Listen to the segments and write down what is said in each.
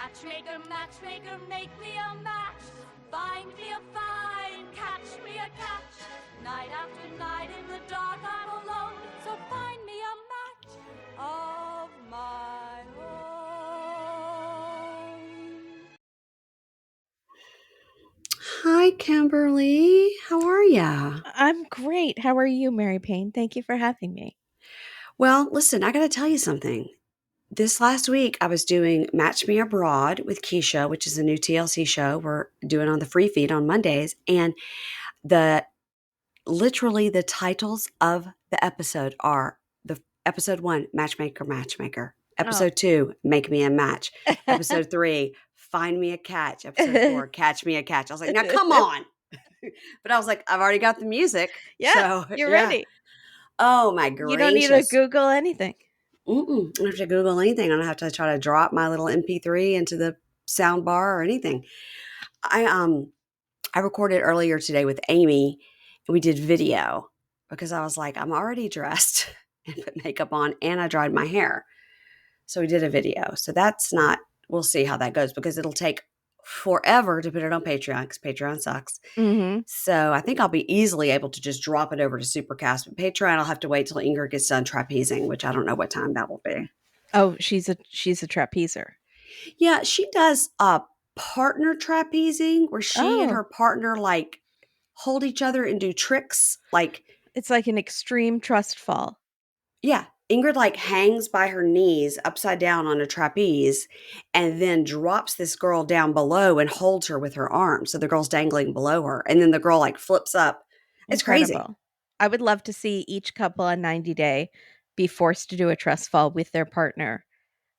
Matchmaker, matchmaker, make me a match. Find me a find, catch me a catch. Night after night in the dark I'm alone, so find me a match of my own. Hi, Kimberly. How are ya? I'm great. How are you, Mary Payne? Thank you for having me. Well, listen, I got to tell you something. This last week, I was doing Match Me Abroad with Keisha, which is a new TLC show we're doing on the free feed on Mondays. And literally the titles of the episode are the episode 1, Matchmaker. Episode 2, Make Me a Match. Episode 3, Find Me a Catch. Episode 4, Catch Me a Catch. I was like, now come on. But I was like, I've already got the music. Yeah, so, you're ready. Oh my gracious. You don't need to Google anything. I don't have to Google anything. I don't have to try to drop my little MP3 into the sound bar or anything. I recorded earlier today with Amy and we did video because I was like, I'm already dressed and put makeup on and I dried my hair. So we did a video. So we'll see how that goes because it'll take forever to put it on Patreon because Patreon sucks. Mm-hmm. So I think I'll be easily able to just drop it over to Supercast. But Patreon, I'll have to wait till ENCORE gets done trapezing, which I don't know what time that will be. Oh, she's a trapezer. Yeah, she does partner trapezing where she and her partner like hold each other and do tricks. Like it's like an extreme trust fall. Yeah. Ingrid like hangs by her knees upside down on a trapeze and then drops this girl down below and holds her with her arms. So the girl's dangling below her. And then the girl like flips up. It's Incredible. Crazy. I would love to see each couple on 90 Day be forced to do a trust fall with their partner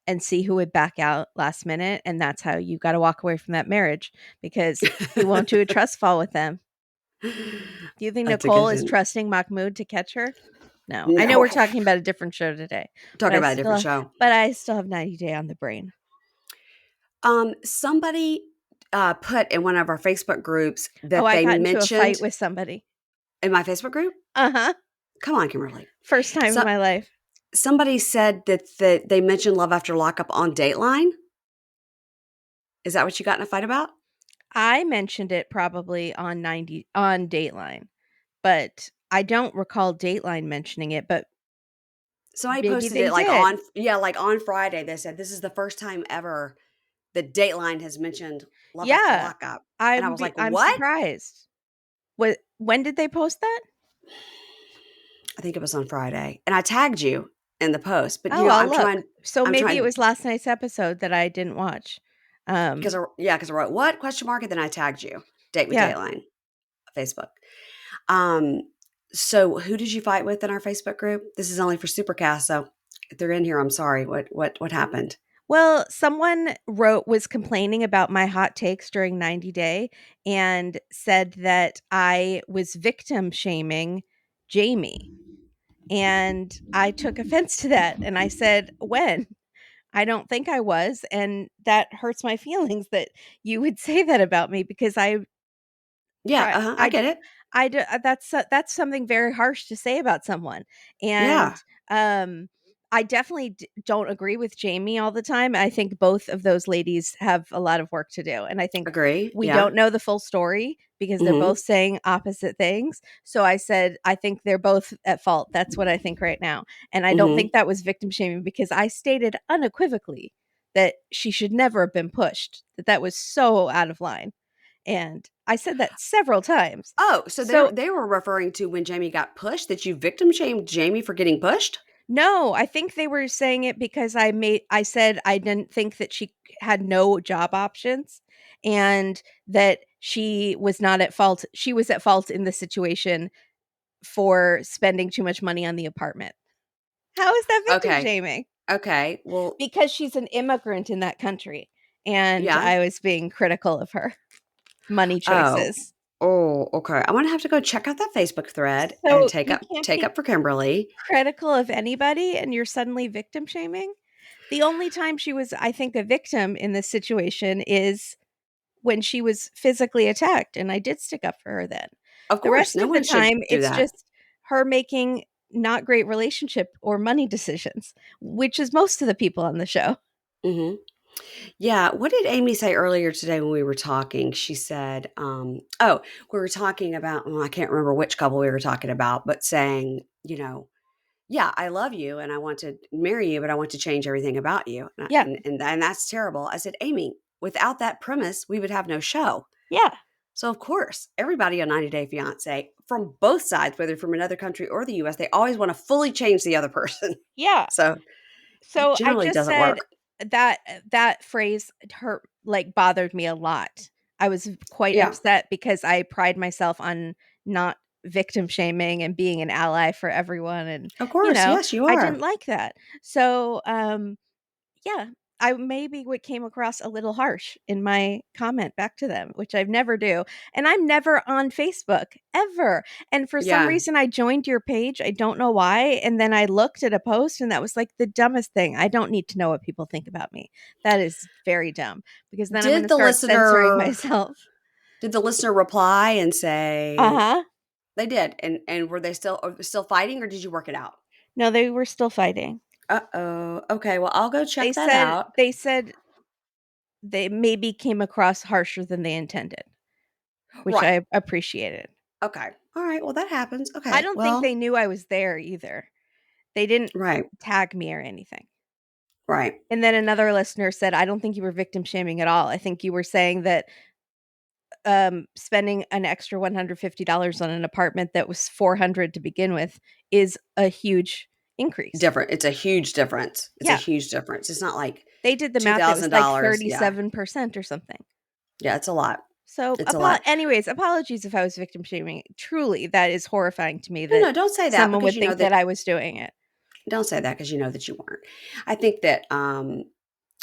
and see who would back out last minute. And that's how you got to walk away from that marriage because you won't do a trust fall with them. Do you think Nicole is trusting Mahmoud to catch her? No. I know we're talking about a different show today. Talking about a different show. But I still have 90 Day on the brain. Somebody put in one of our Facebook groups that I they got mentioned into a fight with somebody. In my Facebook group? Uh-huh. Come on, Kimberly. First time in my life. Somebody said that they mentioned Love After Lockup on Dateline. Is that what you got in a fight about? I mentioned it probably on Dateline, but I don't recall Dateline mentioning it, but somebody posted it like on Friday. They said this is the first time ever that Dateline has mentioned Love After Lockup. And I was like, I'm what? Surprised. When did they post that? I think it was on Friday. And I tagged you in the post. But maybe it was last night's episode that I didn't watch. Because I wrote what ? And then I tagged you. Date with Dateline. Facebook. So who did you fight with in our Facebook group? This is only for Supercast, so if they're in here, I'm sorry. What happened? Well, someone was complaining about my hot takes during 90 Day and said that I was victim shaming Jamie. And I took offense to that. And I said, when? I don't think I was. And that hurts my feelings that you would say that about me because I get it. That's something very harsh to say about someone. And I definitely don't agree with Jamie all the time. I think both of those ladies have a lot of work to do. And I think we don't know the full story because they're both saying opposite things. So I said, I think they're both at fault. That's what I think right now. And I don't think that was victim shaming because I stated unequivocally that she should never have been pushed, that was so out of line. And I said that several times. Oh, so they were referring to when Jamie got pushed, that you victim shamed Jamie for getting pushed? No, I think they were saying it because I said I didn't think that she had no job options and that she was not at fault. She was at fault in the situation for spending too much money on the apartment. How is that victim shaming? Okay, well, because she's an immigrant in that country and I was being critical of her money choices. Oh, okay. I'm going to have to go check out that Facebook thread and take up for Kimberly. Critical of anybody and you're suddenly victim shaming? The only time she was, I think, a victim in this situation is when she was physically attacked. And I did stick up for her then. Of course. The rest of the time, it's just her making not great relationship or money decisions, which is most of the people on the show. Mm-hmm. Yeah. What did Amy say earlier today when we were talking? She said, we were talking about, I can't remember which couple we were talking about, but saying, yeah, I love you and I want to marry you, but I want to change everything about you. Yeah. And that's terrible. I said, Amy, without that premise, we would have no show. Yeah. So, of course, everybody on 90 Day Fiancé from both sides, whether from another country or the US, they always want to fully change the other person. Yeah. So it So I generally just doesn't said work. that phrase hurt, like, bothered me a lot. I was quite Yeah. upset because I pride myself on not victim shaming and being an ally for everyone, and Of course. Yes, you I are. didn't like that. So yeah, I maybe what came across a little harsh in my comment back to them, which I've never do. And I'm never on Facebook ever. And for some Yeah. reason I joined your page. I don't know why. And then I looked at a post and that was like the dumbest thing. I don't need to know what people think about me. That is very dumb because then I'm going Did to the start censoring listener myself. did the listener reply and say Uh-huh. they did? And were they still fighting or did you work it out? No, they were still fighting. Uh-oh. Okay, well, I'll go check that out. They said they maybe came across harsher than they intended, which Right. I appreciated. Okay. All right. Well, that happens. I Okay. don't think Well, they knew I was there either. They didn't right. tag me or anything. Right. And then another listener said, "I don't think you were victim shaming at all. I think you were saying that spending an extra $150 on an apartment that was $400 to begin with is a huge increase." Different. It's a huge difference. It's a Yeah. huge difference. It's not like They did the math. It was like $2,000. Yeah. 37% or something. Yeah, it's a lot. So, It's a lot. anyways, apologies if I was victim shaming. Truly, that is horrifying to me No, that don't say that someone because would you know think that that I was doing it. don't say that because you know that you weren't. I think that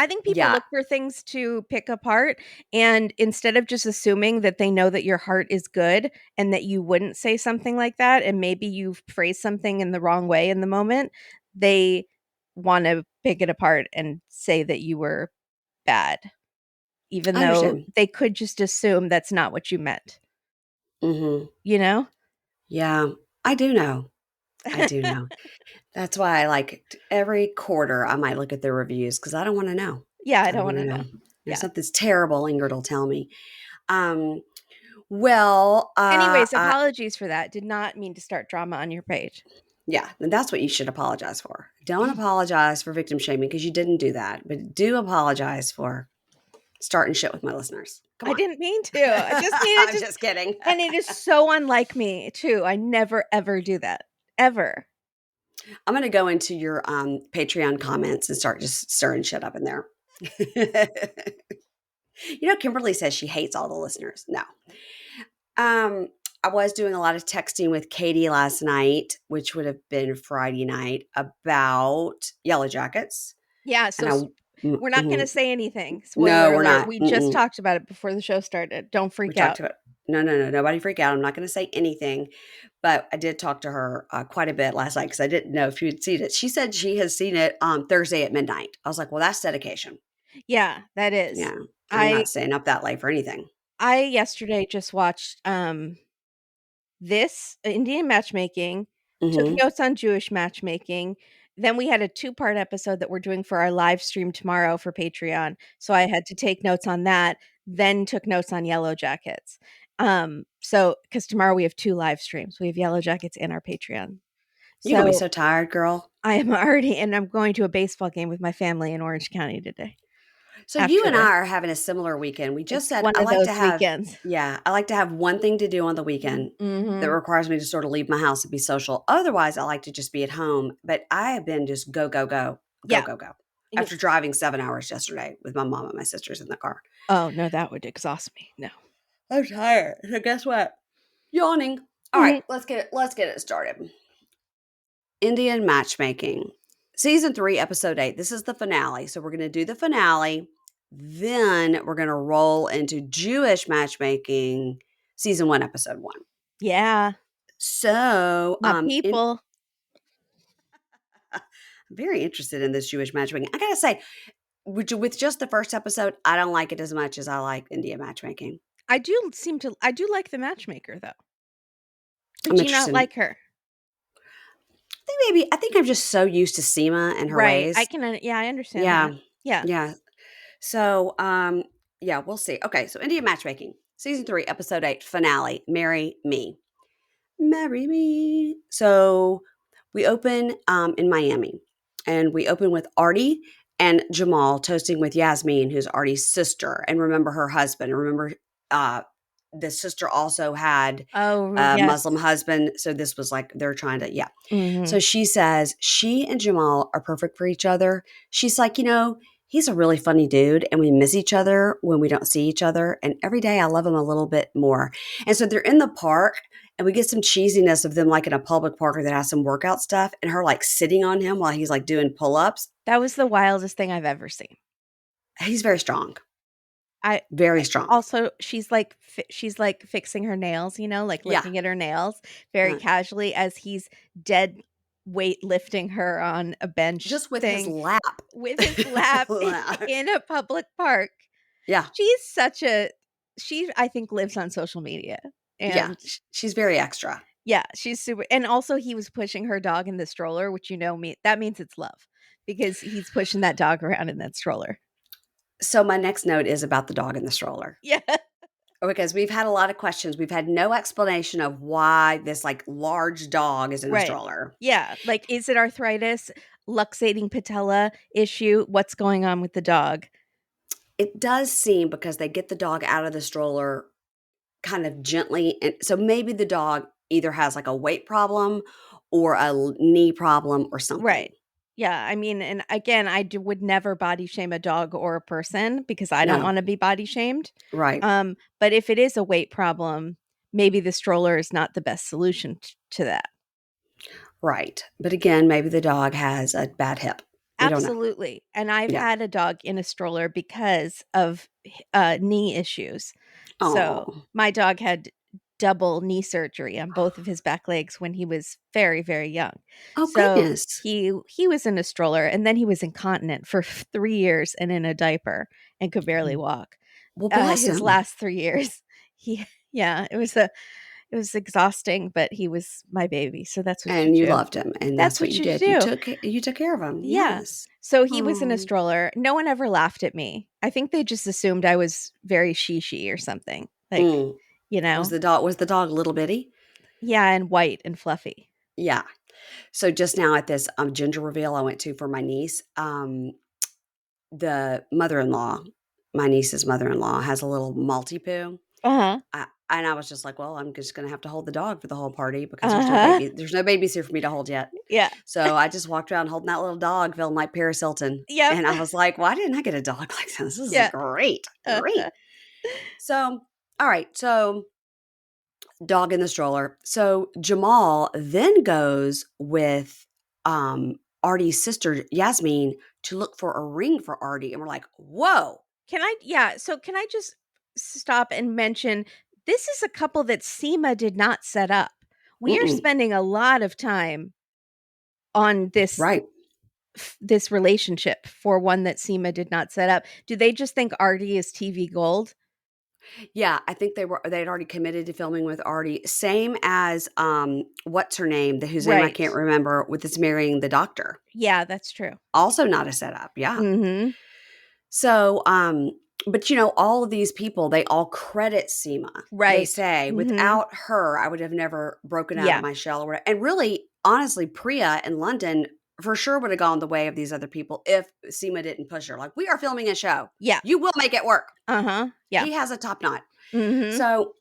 I think people yeah. look for things to pick apart, and instead of just assuming that they know that your heart is good and that you wouldn't say something like that, and maybe you phrased something in the wrong way in the moment, they want to pick it apart and say that you were bad, even I though understand. they could just assume that's not what you meant. Mhm. You know? Yeah. I do know. I do know. That's why I every quarter I might look at the reviews because I don't want to know. Yeah, I I don't don't want want to to know. know. If Yeah. something's terrible, Ingrid will tell me. Um, well, Anyways, apologies for that. Did not mean to start drama on your page. yeah, and that's what you should apologize for. Don't apologize for victim shaming because you didn't do that, but do apologize for starting shit with my listeners. Come I on. didn't mean to. I just needed I'm to. just kidding. And it is so unlike me, too. I never, ever do that. Ever. I'm going to go into your Patreon comments and start just stirring shit up in there. Kimberly says she hates all the listeners. No. I was doing a lot of texting with Katie last night, which would have been Friday night, about Yellow Jackets. Yeah, so we're not going to say anything. Spoiler No, alert. we're not. We just talked about it before the show started. Don't freak We out. talked about it. No. Nobody freak out. I'm not going to say anything. But I did talk to her quite a bit last night because I didn't know if you had seen it. She said she has seen it on Thursday at midnight. I was like, well, that's dedication. Yeah, that is. Yeah. I'm not staying up that late for anything. I yesterday just watched this Indian Matchmaking, took notes on Jewish Matchmaking. Then we had a 2-part episode that we're doing for our live stream tomorrow for Patreon. So I had to take notes on that, then took notes on Yellow Jackets. So because tomorrow we have 2 live streams. We have Yellow Jackets and our Patreon. You're going to be so tired, girl. I am already, and I'm going to a baseball game with my family in Orange County today. So you and I are having a similar weekend. We just said I like to have weekends. Yeah, I like to have one thing to do on the weekend that requires me to sort of leave my house and be social. Otherwise, I like to just be at home. But I have been just go. After driving 7 hours yesterday with my mom and my sisters in the car. Oh no, that would exhaust me. No, I'm tired. So guess what? Yawning. All right, let's get it started. Indian Matchmaking, Season 3, Episode 8. This is the finale. So we're going to do the finale. Then we're going to roll into Jewish Matchmaking, Season 1, Episode 1. Yeah. So, my people. I'm very interested in this Jewish Matchmaking. I got to say, with just the first episode, I don't like it as much as I like Indian Matchmaking. I do like the matchmaker, though. Did you not like her? I think I'm just so used to Seema and her ways. I understand that. Yeah. So, yeah, we'll see. Okay, so Indian Matchmaking, season 3, episode 8, finale. Marry me. Marry me. So we open in Miami, and we open with Artie and Jamal toasting with Yasmin, who's Artie's sister, and remember her husband. Remember, the sister also had Oh, a yes. Muslim husband. So this was like they're trying to, yeah. Mhm. So she says she and Jamal are perfect for each other. She's like, he's a really funny dude, and we miss each other when we don't see each other. And every day I love him a little bit more. And so they're in the park, and we get some cheesiness of them like in a public park that has some workout stuff, and her like sitting on him while he's like doing pull-ups. That was the wildest thing I've ever seen. He's very strong. I Very strong. Also, she's like fixing her nails, like Yeah. looking at her nails very casually as he's dead weight lifting her on a bench, just with his lap. With his lap in a public park. Yeah. She I think lives on social media. And yeah, she's very extra. Yeah, she's super. And also he was pushing her dog in the stroller, which that means it's love, because he's pushing that dog around in that stroller. So my next note is about the dog in the stroller. Yeah. Because we've had a lot of questions. We've had no explanation of why this like large dog is in a stroller. Yeah. Like, is it arthritis, luxating patella issue? What's going on with the dog? It does seem, because they get the dog out of the stroller kind of gently. And so maybe the dog either has like a weight problem or a knee problem or something. Right. Yeah, I mean, and again, would never body shame a dog or a person because I don't want to be body shamed. Right. But if it is a weight problem, maybe the stroller is not the best solution to that. Right. But again, maybe the dog has a bad hip. Absolutely. And I've had a dog in a stroller because of knee issues. Aww. So my dog had double knee surgery on both of his back legs when he was very, very young. Oh, so goodness. He was in a stroller, and then he was incontinent for 3 years and in a diaper and could barely walk. Well, bless his him. last 3 years. It was exhausting, but he was my baby. So that's what and you do. loved him. And that's what you did. Do. You took care of him. Yeah. Yes. So he was in a stroller. No one ever laughed at me. I think they just assumed I was very she or something. Like, Was the dog little bitty? Yeah, and white and fluffy. Yeah. So just now at this ginger reveal I went to for my niece, the mother-in-law, my niece's mother-in-law, has a little Maltipoo. Uh-huh. And I was just like, well, I'm just going to have to hold the dog for the whole party because there's no babies here for me to hold yet. Yeah. So I just walked around holding that little dog, feeling like Paris Hilton. Yeah. And I was like, why didn't I get a dog like this? This is great. Great. So, all right. So dog in the stroller. So Jamal then goes with Artie's sister, Yasmin, to look for a ring for Artie. And we're like, whoa. So can I just stop and mention, this is a couple that s3e8 did not set up. We are spending a lot of time on this this relationship for one that s3e8 did not set up. Do they just think Artie is TV gold? Yeah, I think they'd already committed to filming with Artie. Same as what's her name, whose name I can't remember, with this marrying the doctor. Yeah, that's true. Also not a setup. Yeah. Mm-hmm. So, but all of these people, they all credit s3e8. They say, without her, I would have never broken out of my shell or whatever. And really, honestly, Priya in London for sure would have gone the way of these other people if s3e8 didn't push her. Like, we are filming a show. Yeah. You will make it work. Uh-huh. Yeah. He has a top knot. Mm-hmm. So,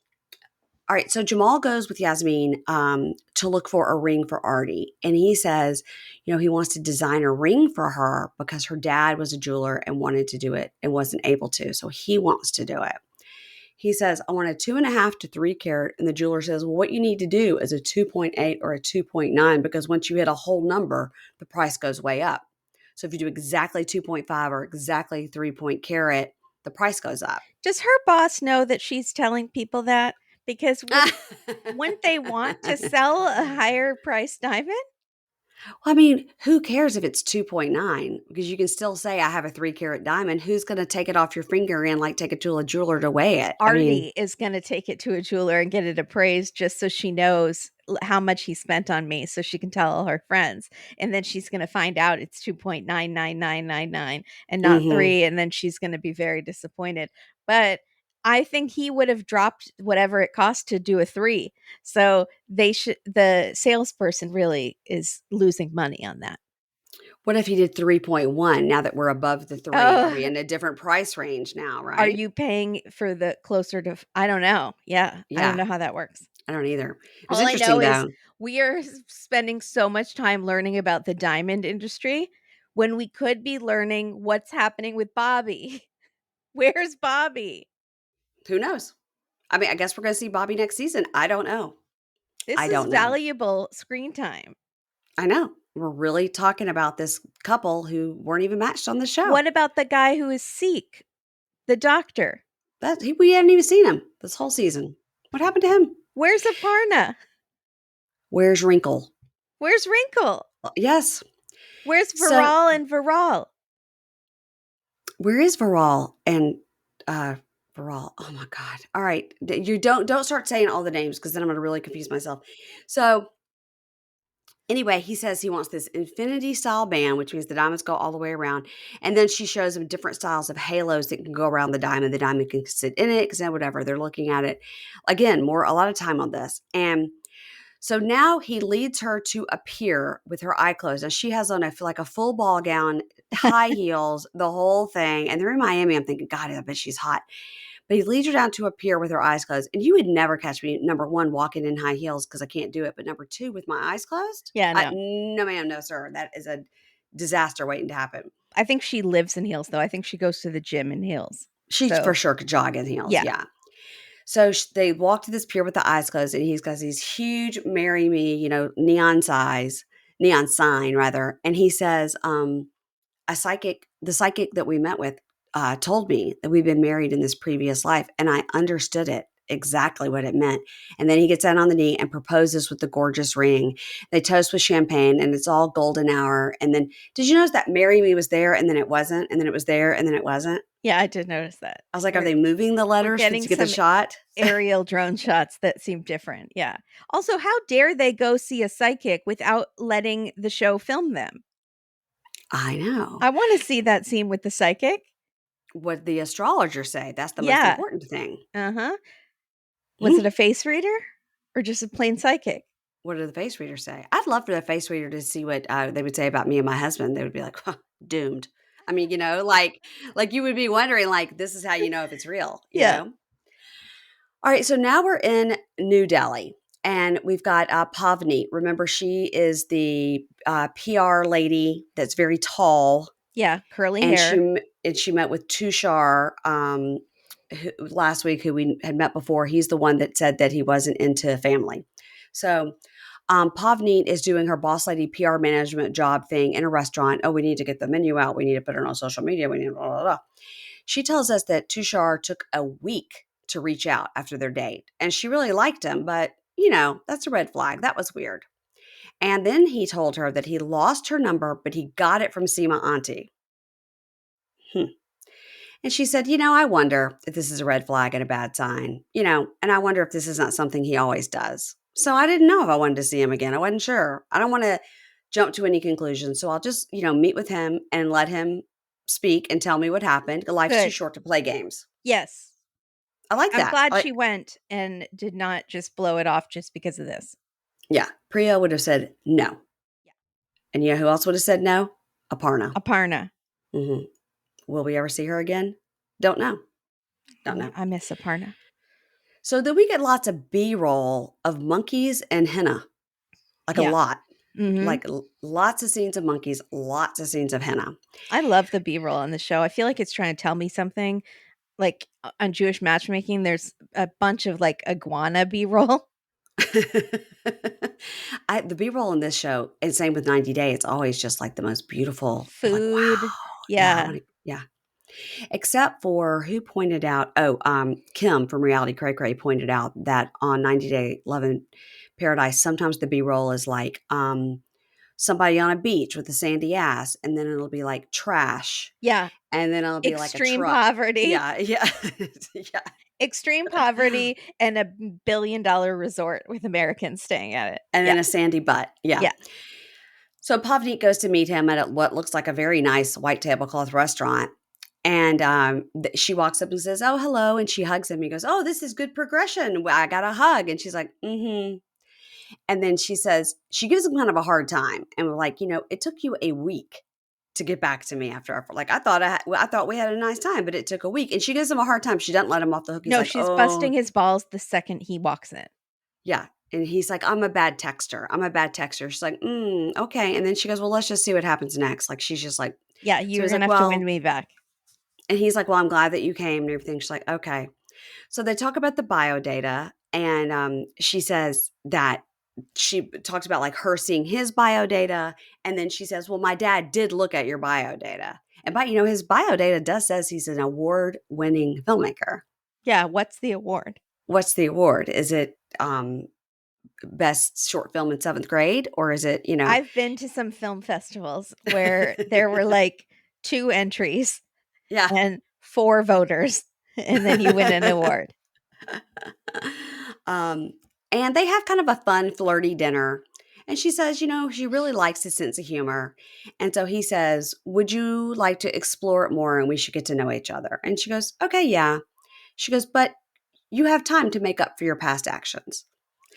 all right. So Jamal goes with Yasmin to look for a ring for Artie. And he says, he wants to design a ring for her because her dad was a jeweler and wanted to do it and wasn't able to. So he wants to do it. He says, I want a 2.5 to 3 carat. And the jeweler says, well, what you need to do is a 2.8 or a 2.9, because once you hit a whole number, the price goes way up. So if you do exactly 2.5 or exactly 3 carat, the price goes up. Does her boss know that she's telling people that? Because wouldn't they want to sell a higher priced diamond? Well, I mean, who cares if it's 2.9? Because you can still say, I have a 3 carat diamond. Who's going to take it off your finger and like take it to a jeweler to weigh it? I mean, Artie is going to take it to a jeweler and get it appraised just so she knows how much he spent on me so she can tell all her friends. And then she's going to find out it's 2.99999 and not mhm. 3. And then she's going to be very disappointed. But I think he would have dropped whatever it cost to do a 3. So the salesperson really is losing money on that. What if he did 3.1 now that we're above the 3? Are we Oh, in a different price range now, are right? you paying for the closer to, I don't know. Yeah. I don't Yeah, know how that works. I don't either. It was All I interesting know is though. we are spending so much time learning about the diamond industry when we could be learning what's happening with Bobby. Where's Bobby? Who knows? I mean, I guess we're going to see Bobby next season. I don't know. This I is don't know. valuable screen time. I know. We're really talking about this couple who weren't even matched on the show. What about the guy who is Sikh, the doctor? We hadn't even seen him this whole season. What happened to him? Where's Aparna? Where's Wrinkle? Where's Wrinkle? Yes. Where's So Viral and Viral? where is Viral and Viral? Oh my God! All right, you don't start saying all the names because then I'm going to really confuse myself. So anyway, he says he wants this infinity style band, which means the diamonds go all the way around. And then she shows him different styles of halos that can go around the diamond. The diamond can sit in it because whatever they're looking at it. Again, a lot of time on this. And so now he leads her to a pier with her eye closed. And she has on like a full ball gown, high heels, the whole thing. And they're in Miami. I'm thinking, God, I bet she's hot. But he leads her down to a pier with her eyes closed. And you would never catch me, number one, walking in high heels because I can't do it. But number two, with my eyes closed? Yeah, no. No, ma'am, no, sir. That is a disaster waiting to happen. I think she lives in heels, though. I think she goes to the gym in heels. She So, for sure could jog in heels. yeah. Yeah. So they walk to this pier with the eyes closed, and he's got these huge "Marry Me," neon sign rather. And he says, the psychic that we met with, told me that we've been married in this previous life, and I understood it exactly what it meant. And then he gets down on the knee and proposes with the gorgeous ring. They toast with champagne, and it's all golden hour. And then, did you notice that "Marry Me" was there, and then it wasn't, and then it was there, and then it wasn't? Yeah, I did notice that. I was like, are they moving the letters to getting get the some shot? aerial drone shots that seem different. Yeah. Also, how dare they go see a psychic without letting the show film them? I know. I want to see that scene with the psychic. What the astrologer say? That's the most Yeah. important thing. Uh-huh. Was it a face reader or just a plain psychic? What did the face reader say? I'd love for the face reader to see what they would say about me and my husband. They would be like, huh, doomed. I mean, like you would be wondering, like, this is how you know if it's real, you Yeah. know? All right, so now we're in New Delhi, and we've got Pavni. Remember, she is the PR lady that's very tall. Yeah, curly And hair. she met with Tushar last week, who we had met before. He's the one that said that he wasn't into family. So Pavneet is doing her boss lady PR management job thing in a restaurant. Oh, we need to get the menu out. We need to put it on social media. We need blah, blah, blah. She tells us that Tushar took a week to reach out after their date. And she really liked him, but, that's a red flag. That was weird. And then he told her that he lost her number, but he got it from Seema Auntie. And she said, I wonder if this is a red flag and a bad sign, and I wonder if this is not something he always does. So I didn't know if I wanted to see him again. I wasn't sure. I don't want to jump to any conclusions. So I'll just, meet with him and let him speak and tell me what happened. Life's too short to play games. Yes. I like that. I'm glad she went and did not just blow it off just because of this. Yeah. Priya would have said no. Yeah. And you know who else would have said no? Aparna. Mm-hmm. Will we ever see her again? Don't know. I miss Aparna. So then we get lots of B-roll of monkeys and henna. Like a lot. Mm-hmm. Like lots of scenes of monkeys, lots of scenes of henna. I love the B-roll on the show. I feel like it's trying to tell me something. Like on Jewish Matchmaking, there's a bunch of like iguana B-roll. The B-roll in this show, and same with 90 Day, it's always just like the most beautiful food. Like, wow. Yeah. Yeah. Except for who pointed out, Kim from Reality Cray Cray pointed out that on 90 Day Love in Paradise, sometimes the B-roll is like somebody on a beach with a sandy ass, and then it'll be like trash. Yeah. And then it'll be like a Extreme truck. poverty. Yeah. Yeah. Extreme poverty and a $1 billion resort with Americans staying at it. And then a sandy butt. Yeah. Yeah. So Pavneet goes to meet him at what looks like a very nice white tablecloth restaurant. And she walks up and says, "Oh, hello." And she hugs him. He goes, "Oh, this is good progression. I got a hug." And she's like, "Mm-hmm." And then she says, she gives him kind of a hard time. And we're like, it took you a week to get back to me after. Like, I thought we had a nice time, but it took a week. And she gives him a hard time. She doesn't let him off the hook. He's no, like, she's "Oh." busting his balls the second he walks in. Yeah. And he's like, "I'm a bad texter. She's like, okay. And then she goes, "Well, let's just see what happens next." Like, she's just like, yeah, you're going to have to win me back. And he's like, "Well, I'm glad that you came," and everything. She's like, "Okay." So they talk about the bio data, and she says that she talks about like her seeing his bio data. And then she says, "Well, my dad did look at your bio data." And his bio data does says he's an award-winning filmmaker. Yeah. What's the award? What's the award? Is it best short film in 7th grade, or is it, I've been to some film festivals where there were like 2 entries and 4 voters, and then you win an award. And they have kind of a fun, flirty dinner. And she says, she really likes his sense of humor. And so he says, "Would you like to explore it more and we should get to know each other?" And she goes, "Okay, yeah." She goes, "But you have time to make up for your past actions."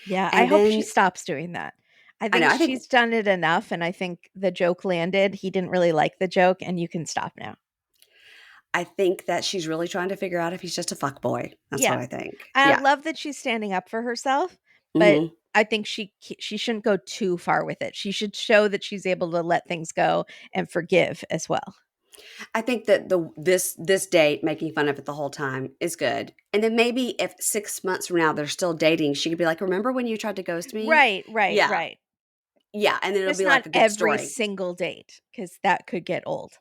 Yeah, And I hope she stops doing that. I think she's done it enough, and I think the joke landed. He didn't really like the joke, and you can stop now. I think that she's really trying to figure out if he's just a fuckboy. That's what I think. I love that she's standing up for herself, but I think she shouldn't go too far with it. She should show that she's able to let things go and forgive as well. I think that this date, making fun of it the whole time, is good. And then maybe if 6 months from now they're still dating, she could be like, "Remember when you tried to ghost me?" Right. Yeah, and then it'll Just be not like a good every story. single date, because that could get old.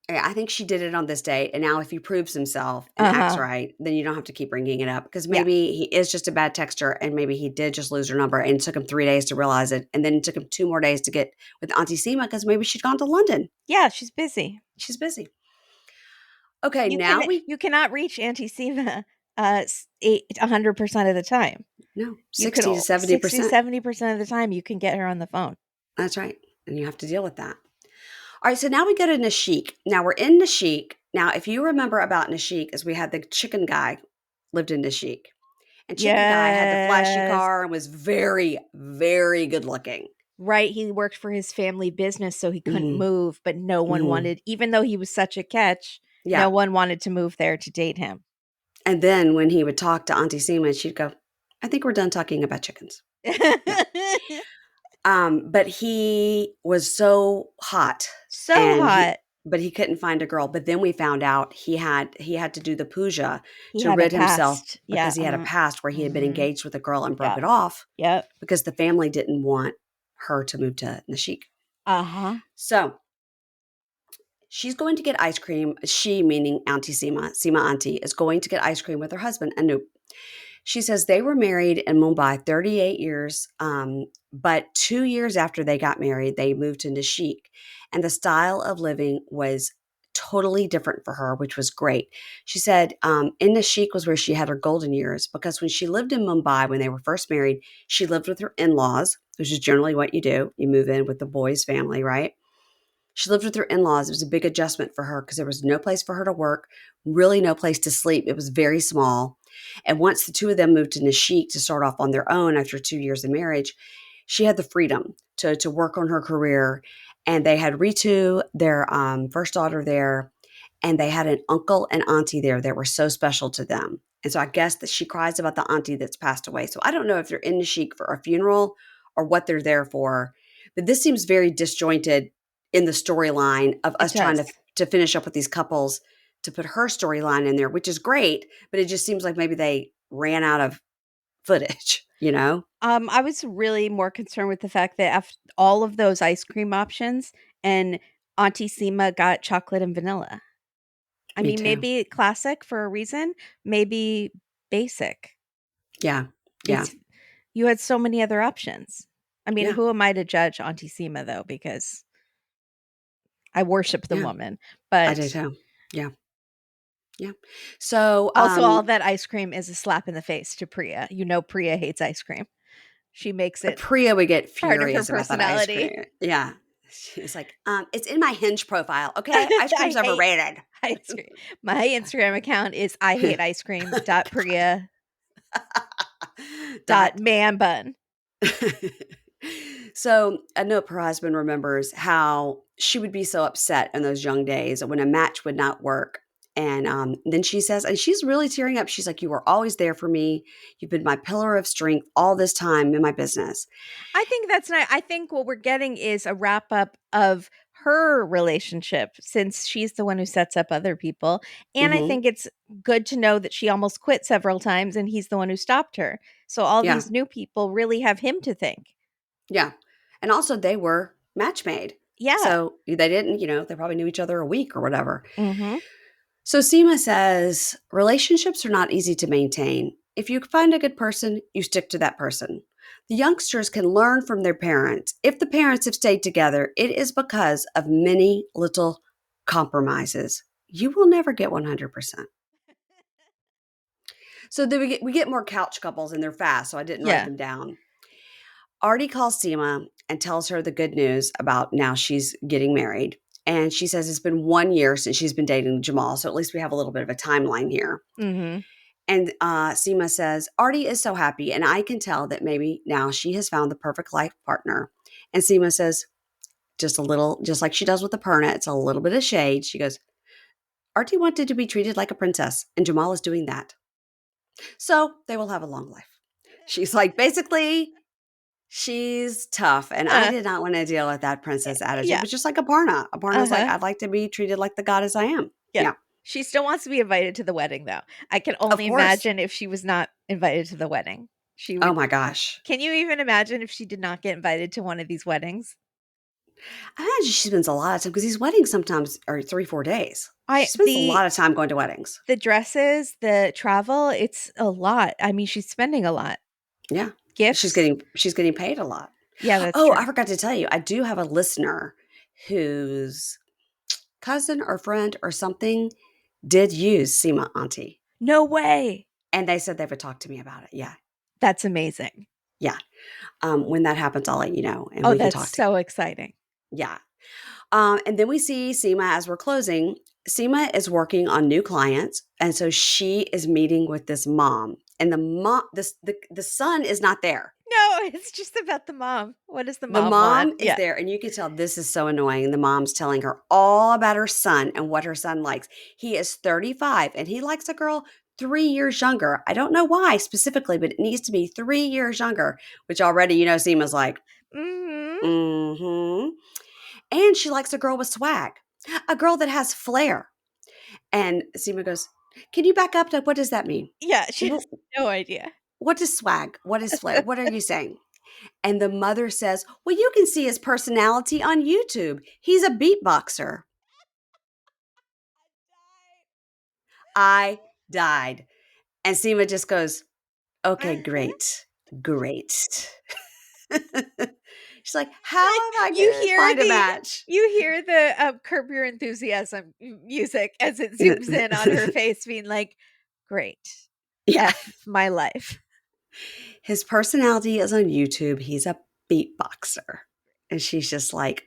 Yeah, I think she did it on this date, and now if he proves himself and acts right, then you don't have to keep bringing it up, because maybe he is just a bad texter, and maybe he did just lose her number, and it took him 3 days to realize it, and then it took him 2 more days to get with Auntie Seema, because maybe she'd gone to London. Yeah, she's busy. Okay, you cannot reach Auntie Seema 100% of the time. No, 60 to 70%. 70% of the time you can get her on the phone. That's right, and you have to deal with that. All right, so now we go to Nashik. Now we're in Nashik. Now, if you remember about Nashik, is we had the chicken guy lived in Nashik. And chicken guy had the flashy car and was very, very good looking. Right. He worked for his family business, so he couldn't move, but no one wanted, even though he was such a catch, no one wanted to move there to date him. And then when he would talk to Auntie Seema, she'd go, "I think we're done talking about chickens." But he was so hot. But he couldn't find a girl. But then we found out he had to do the puja to rid himself, because he had a past where he had been engaged with a girl and broke it off. Yep. Because the family didn't want her to move to Nashik. So she's going to get ice cream. She, meaning Auntie Seema Auntie, is going to get ice cream with her husband, Anoop. She says they were married in Mumbai 38 years, but 2 years after they got married, they moved to Nashik. And the style of living was totally different for her, which was great. She said in Nashik was where she had her golden years, because when she lived in Mumbai when they were first married, she lived with her in-laws, which is generally what you do. You move in with the boy's family, right? She lived with her in-laws. It was a big adjustment for her because there was no place for her to work, really no place to sleep. It was very small. And once the two of them moved to Nashik to start off on their own after 2 years of marriage, she had the freedom to work on her career. And they had Ritu, their first daughter, there. And they had an uncle and auntie there that were so special to them. And so I guess that she cries about the auntie that's passed away. So I don't know if they're in Nashik for a funeral or what they're there for. But this seems very disjointed in the storyline of us trying to finish up with these couples, to put her storyline in there, which is great. But it just seems like maybe they ran out of footage, you know? I was really more concerned with the fact that after all of those ice cream options, and Auntie Seema got chocolate and vanilla. I mean, maybe classic for a reason, maybe basic. Yeah. You had so many other options. I mean, Yeah. who am I to judge Auntie Seema, though? Because I worship the Yeah. woman. I do But too. Yeah. Yeah. So, also, all that ice cream is a slap in the face to Priya. You know, Priya hates ice cream. She makes it Priya would get part of her furious about that ice personality. cream. Yeah. She's like, it's in my Hinge profile. Okay. Ice cream's I hate overrated. ice cream. My Instagram account is I hate ice cream .priya Dot. .man bun. So I know her husband remembers how she would be so upset in those young days when a match would not work. And then she says, and she's really tearing up. She's like, you were always there for me. You've been my pillar of strength all this time in my business. I think that's nice. I think what we're getting is a wrap up of her relationship since she's the one who sets up other people. And I Mm-hmm. think it's good to know that she almost quit several times and he's the one who stopped her. So all Yeah. these new people really have him to thank. Yeah. And also they were match made. Yeah. So they didn't, they probably knew each other a week or whatever. Mm-hmm. So Seema says, relationships are not easy to maintain. If you find a good person, you stick to that person. The youngsters can learn from their parents. If the parents have stayed together, it is because of many little compromises. You will never get 100%. So then we get more couch couples and they're fast, so I didn't write them down. Artie calls Seema and tells her the good news about now she's getting married. And she says it's been 1 year since she's been dating Jamal. So at least we have a little bit of a timeline here. Mm-hmm. And Seema says, Artie is so happy. And I can tell that maybe now she has found the perfect life partner. And Seema says, just a little, just like she does with the Perna, it's a little bit of shade. She goes, Artie wanted to be treated like a princess. And Jamal is doing that. So they will have a long life. She's like, basically, she's tough. And I did not want to deal with that princess attitude. Yeah. But just like Aparna. Aparna's like, I'd like to be treated like the goddess I am. Yeah. She still wants to be invited to the wedding, though. I can only imagine if she was not invited to the wedding. She would, oh my gosh. Can you even imagine if she did not get invited to one of these weddings? I imagine she spends a lot of time because these weddings sometimes are 3-4 days. She spends a lot of time going to weddings. The dresses, the travel, it's a lot. I mean, she's spending a lot. Yeah. Gifts. She's getting paid a lot. Yeah, that's true. I forgot to tell you, I do have a listener whose cousin or friend or something did use Seema Auntie. No way. And they said they would talk to me about it. Yeah. That's amazing. Yeah. When that happens, I'll let you know. And we can that's talk so exciting. Yeah. And then we see Seema as we're closing. Seema is working on new clients. And so she is meeting with this mom. And the mom, the son is not there. No, it's just about the mom. What does the mom The mom want? is there. And you can tell this is so annoying. The mom's telling her all about her son and what her son likes. He is 35 and he likes a girl 3 years younger. I don't know why specifically, but it needs to be 3 years younger, which already, Seema's like, mm-hmm. And she likes a girl with swag, a girl that has flair. And Seema goes, can you back up? What does that mean? Yeah, she has no idea. What is swag? What is flair? What are you saying? And the mother says, well, you can see his personality on YouTube. He's a beatboxer. I died. And Seema just goes, okay, great. She's like, how am I going to find a match? You hear the Curb Your Enthusiasm music as it zooms in on her face being like, great. Yeah. F my life. His personality is on YouTube. He's a beatboxer. And she's just like,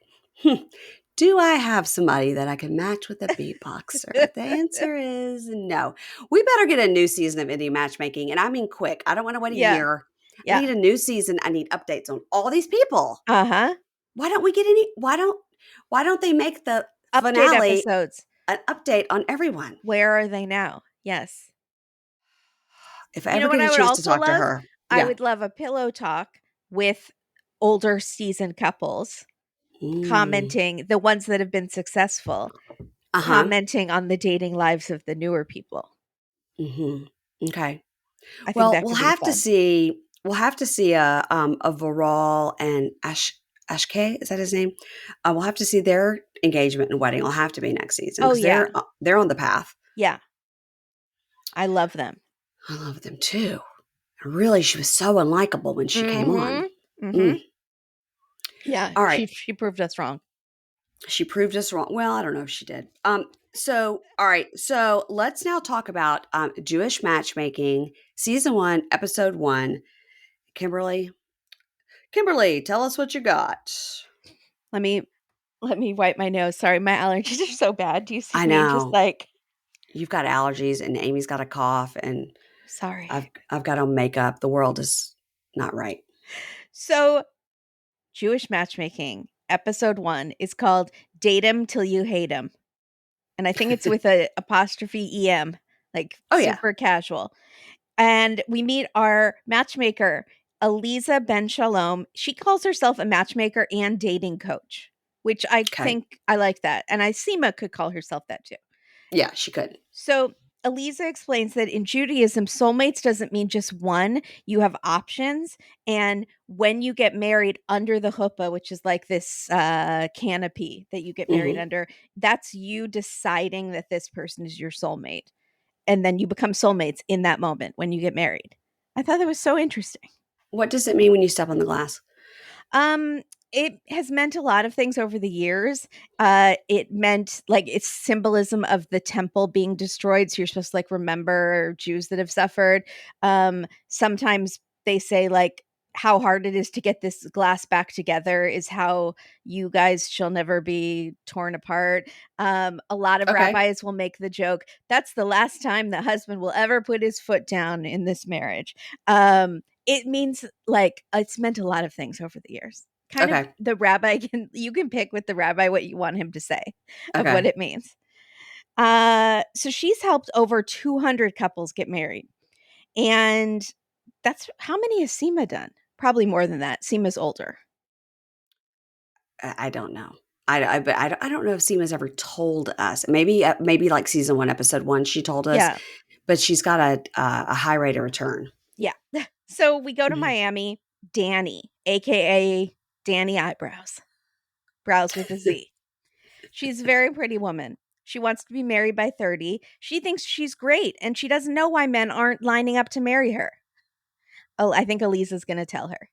do I have somebody that I can match with a beatboxer? The answer is no. We better get a new season of Indian Matchmaking. And I mean quick. I don't want to wait a year. I need a new season. I need updates on all these people. Uh-huh. Why don't we get any? Why don't they make the update finale episodes an update on everyone? Where are they now? Yes. If I ever get a chance to talk to her. I would love a pillow talk with older seasoned couples commenting, the ones that have been successful, commenting on the dating lives of the newer people. Mm-hmm. Okay. I think that we'll have to see. We'll have to see a Viral and Ashke. Is that his name? We'll have to see their engagement and wedding. Will have to be next season. Oh yeah, they're on the path. Yeah, I love them. I love them too. Really, she was so unlikable when she came on. Mm-hmm. Yeah, All right. she proved us wrong. She proved us wrong. Well, I don't know if she did. So, all right. So let's now talk about Jewish Matchmaking, Season 1, Episode 1. Kimberly, tell us what you got. Let me wipe my nose. Sorry, my allergies are so bad. Do you see I me just know. like... You've got allergies and Amy's got a cough and Sorry. I've got on makeup. The world is not right. So, Jewish Matchmaking, Episode 1 is called Date 'em Till You Hate 'em. And I think it's with a apostrophe EM, like Oh, yeah. super casual. And we meet our matchmaker, Eliza Ben Shalom. She calls herself a matchmaker and dating coach, which I think I like that. And Seema could call herself that too. Yeah, she could. So Eliza explains that in Judaism, soulmates doesn't mean just one. You have options. And when you get married under the chuppah, which is like this canopy that you get married under, that's you deciding that this person is your soulmate. And then you become soulmates in that moment when you get married. I thought that was so interesting. What does it mean when you step on the glass? It has meant a lot of things over the years. It meant like it's symbolism of the temple being destroyed. So you're supposed to like remember Jews that have suffered. Sometimes they say like how hard it is to get this glass back together is how you guys shall never be torn apart. A lot of rabbis will make the joke, that's the last time the husband will ever put his foot down in this marriage. It means like it's meant a lot of things over the years. Kind of the rabbi you can pick with the rabbi what you want him to say of what it means. So she's helped over 200 couples get married. And that's how many has Seema done? Probably more than that. Seema's older. I don't know. I don't know if Seema's ever told us. Maybe like Season 1, Episode 1, she told us. Yeah. But she's got a high rate of return. Yeah. So we go to Miami. Danny, a.k.a. Danny Eyebrows. Brows with a Z. She's a very pretty woman. She wants to be married by 30. She thinks she's great, and she doesn't know why men aren't lining up to marry her. Oh, I think Elisa's going to tell her.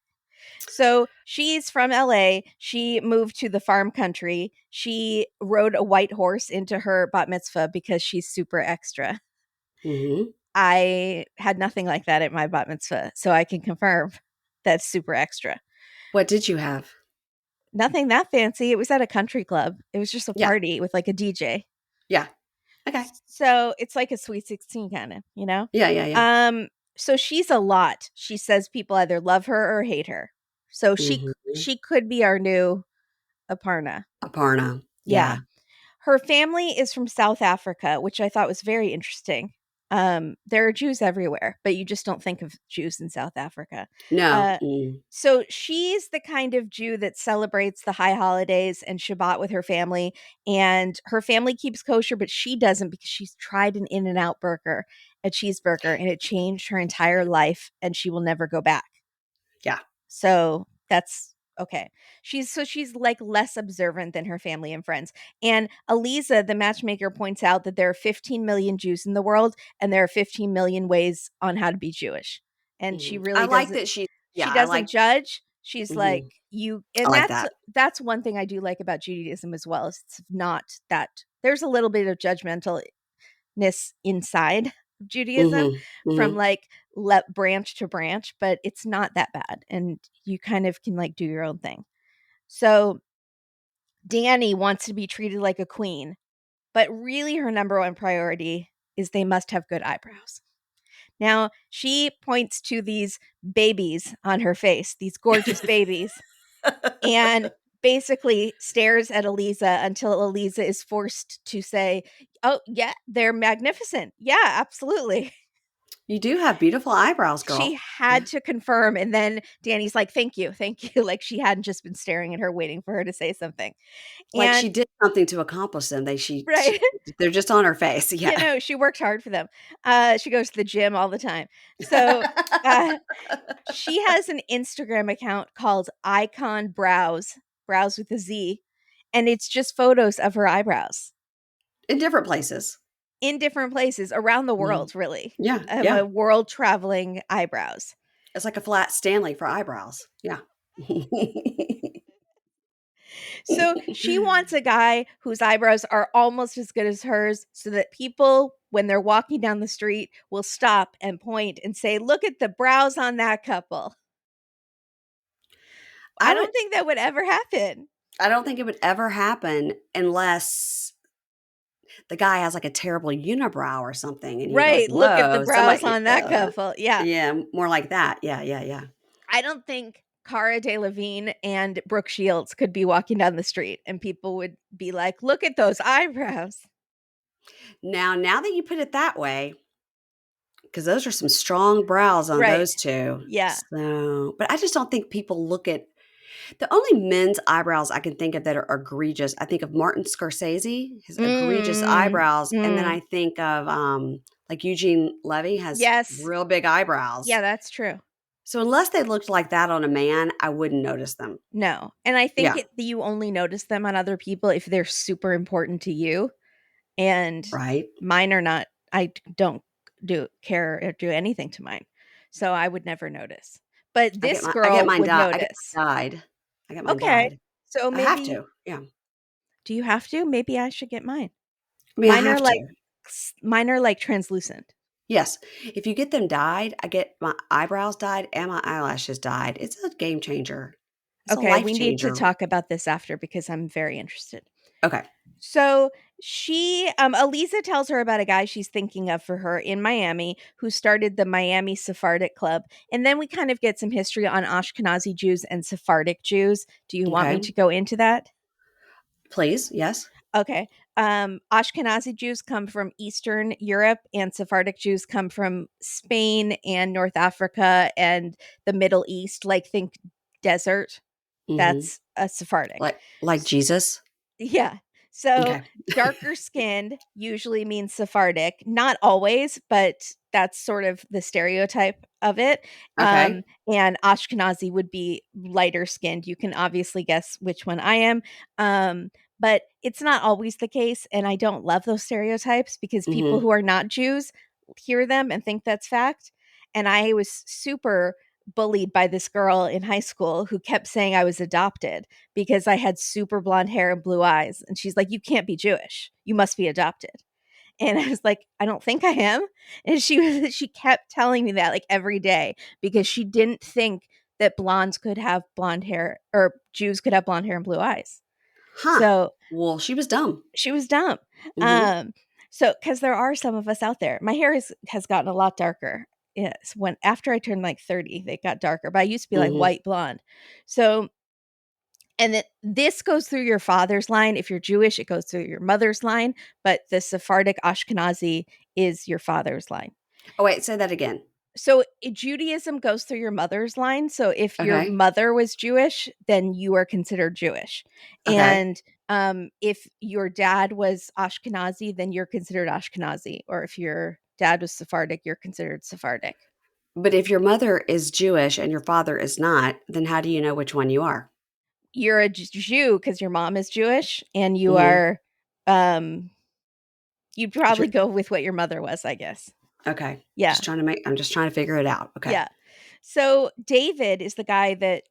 So she's from LA. She moved to the farm country. She rode a white horse into her bat mitzvah because she's super extra. I had nothing like that at my bat mitzvah, so I can confirm that's super extra. What did you have? Nothing that fancy. It was at a country club. It was just a party with like a DJ. Yeah. Okay. So it's like a Sweet 16 kind of, you know? Yeah. So she's a lot. She says people either love her or hate her. So she could be our new Aparna. Aparna. Yeah. Her family is from South Africa, which I thought was very interesting. There are Jews everywhere, but you just don't think of Jews in South Africa. No. So she's the kind of Jew that celebrates the high holidays and Shabbat with her family, and her family keeps kosher, but she doesn't because she's tried an In-N-Out burger, a cheeseburger, and it changed her entire life, and she will never go back. Yeah. So that's okay. She's like less observant than her family and friends. And Eliza, the matchmaker, points out that there are 15 million Jews in the world, and there are 15 million ways on how to be Jewish. And she really she doesn't judge. She's like you, and that's one thing I do like about Judaism as well. Is it's not that there's a little bit of judgmentalness inside Judaism from like branch to branch, but it's not that bad, and you kind of can like do your own thing. So Danny wants to be treated like a queen, but really her number one priority is they must have good eyebrows. Now she points to these babies on her face, these gorgeous babies, and basically stares at Eliza until Eliza is forced to say, oh yeah, they're magnificent. Yeah, absolutely. You do have beautiful eyebrows, girl. She had to confirm, and then Danny's like, thank you. Like she hadn't just been staring at her waiting for her to say something. Like she did something to accomplish them. They're just on her face. Yeah. You know, she worked hard for them. She goes to the gym all the time. So she has an Instagram account called Icon Brows with a Z, and it's just photos of her eyebrows. In different places around the world, really. Yeah. World traveling eyebrows. It's like a flat Stanley for eyebrows. Yeah. So she wants a guy whose eyebrows are almost as good as hers so that people, when they're walking down the street, will stop and point and say, look at the brows on that couple. I don't think that would ever happen. I don't think it would ever happen unless the guy has like a terrible unibrow or something. And you're like, Right. Look at the whoa, brows somebody, on that couple. Yeah. yeah, more like that. Yeah. I don't think Cara Delevingne and Brooke Shields could be walking down the street and people would be like, look at those eyebrows. Now that you put it that way, because those are some strong brows on Right. those two. Yeah. So, but I just don't think people look at the only men's eyebrows I can think of that are egregious. I think of Martin Scorsese, his egregious eyebrows, and then I think of like Eugene Levy has real big eyebrows. Yeah, that's true. So unless they looked like that on a man, I wouldn't notice them. No. And I think you only notice them on other people if they're super important to you. And mine are not. I don't care or do anything to mine. So I would never notice. But this girl would notice. I get mine dyed. So maybe I have to. Yeah. Do you have to? Maybe I should get mine. I mean, mine are like translucent. Yes. If you get them dyed, I get my eyebrows dyed and my eyelashes dyed. It's a game changer. It's a life we changer. need to talk about this after because I'm very interested. Okay. So she, Eliza tells her about a guy she's thinking of for her in Miami who started the Miami Sephardic Club. And then we kind of get some history on Ashkenazi Jews and Sephardic Jews. Do you want me to go into that? Please. Yes. Okay. Ashkenazi Jews come from Eastern Europe and Sephardic Jews come from Spain and North Africa and the Middle East. Like think desert. Mm-hmm. That's a Sephardic. Like Jesus? Yeah. So darker skinned usually means Sephardic. Not always, but that's sort of the stereotype of it. And Ashkenazi would be lighter skinned. You can obviously guess which one I am. But it's not always the case. And I don't love those stereotypes because people who are not Jews hear them and think that's fact. And I was super bullied by this girl in high school who kept saying I was adopted because I had super blonde hair and blue eyes. And she's like, you can't be Jewish. You must be adopted. And I was like, I don't think I am. And she kept telling me that like every day because she didn't think that blondes could have blonde hair or Jews could have blonde hair and blue eyes. Huh. So, well, she was dumb. She was dumb. So, because there are some of us out there. My hair has gotten a lot darker. Yes, after I turned like 30, they got darker. But I used to be like white blonde. So, and this goes through your father's line. If you're Jewish, it goes through your mother's line. But the Sephardic Ashkenazi is your father's line. Oh, wait, say that again. So Judaism goes through your mother's line. So if your mother was Jewish, then you are considered Jewish. And if your dad was Ashkenazi, then you're considered Ashkenazi. Or if your dad was Sephardic, you're considered Sephardic. But if your mother is Jewish and your father is not, then how do you know which one you are? You're a Jew because your mom is Jewish and you are, you'd probably go with what your mother was, I guess. Okay. Yeah. I'm just trying to figure it out. Okay. Yeah. So David is the guy that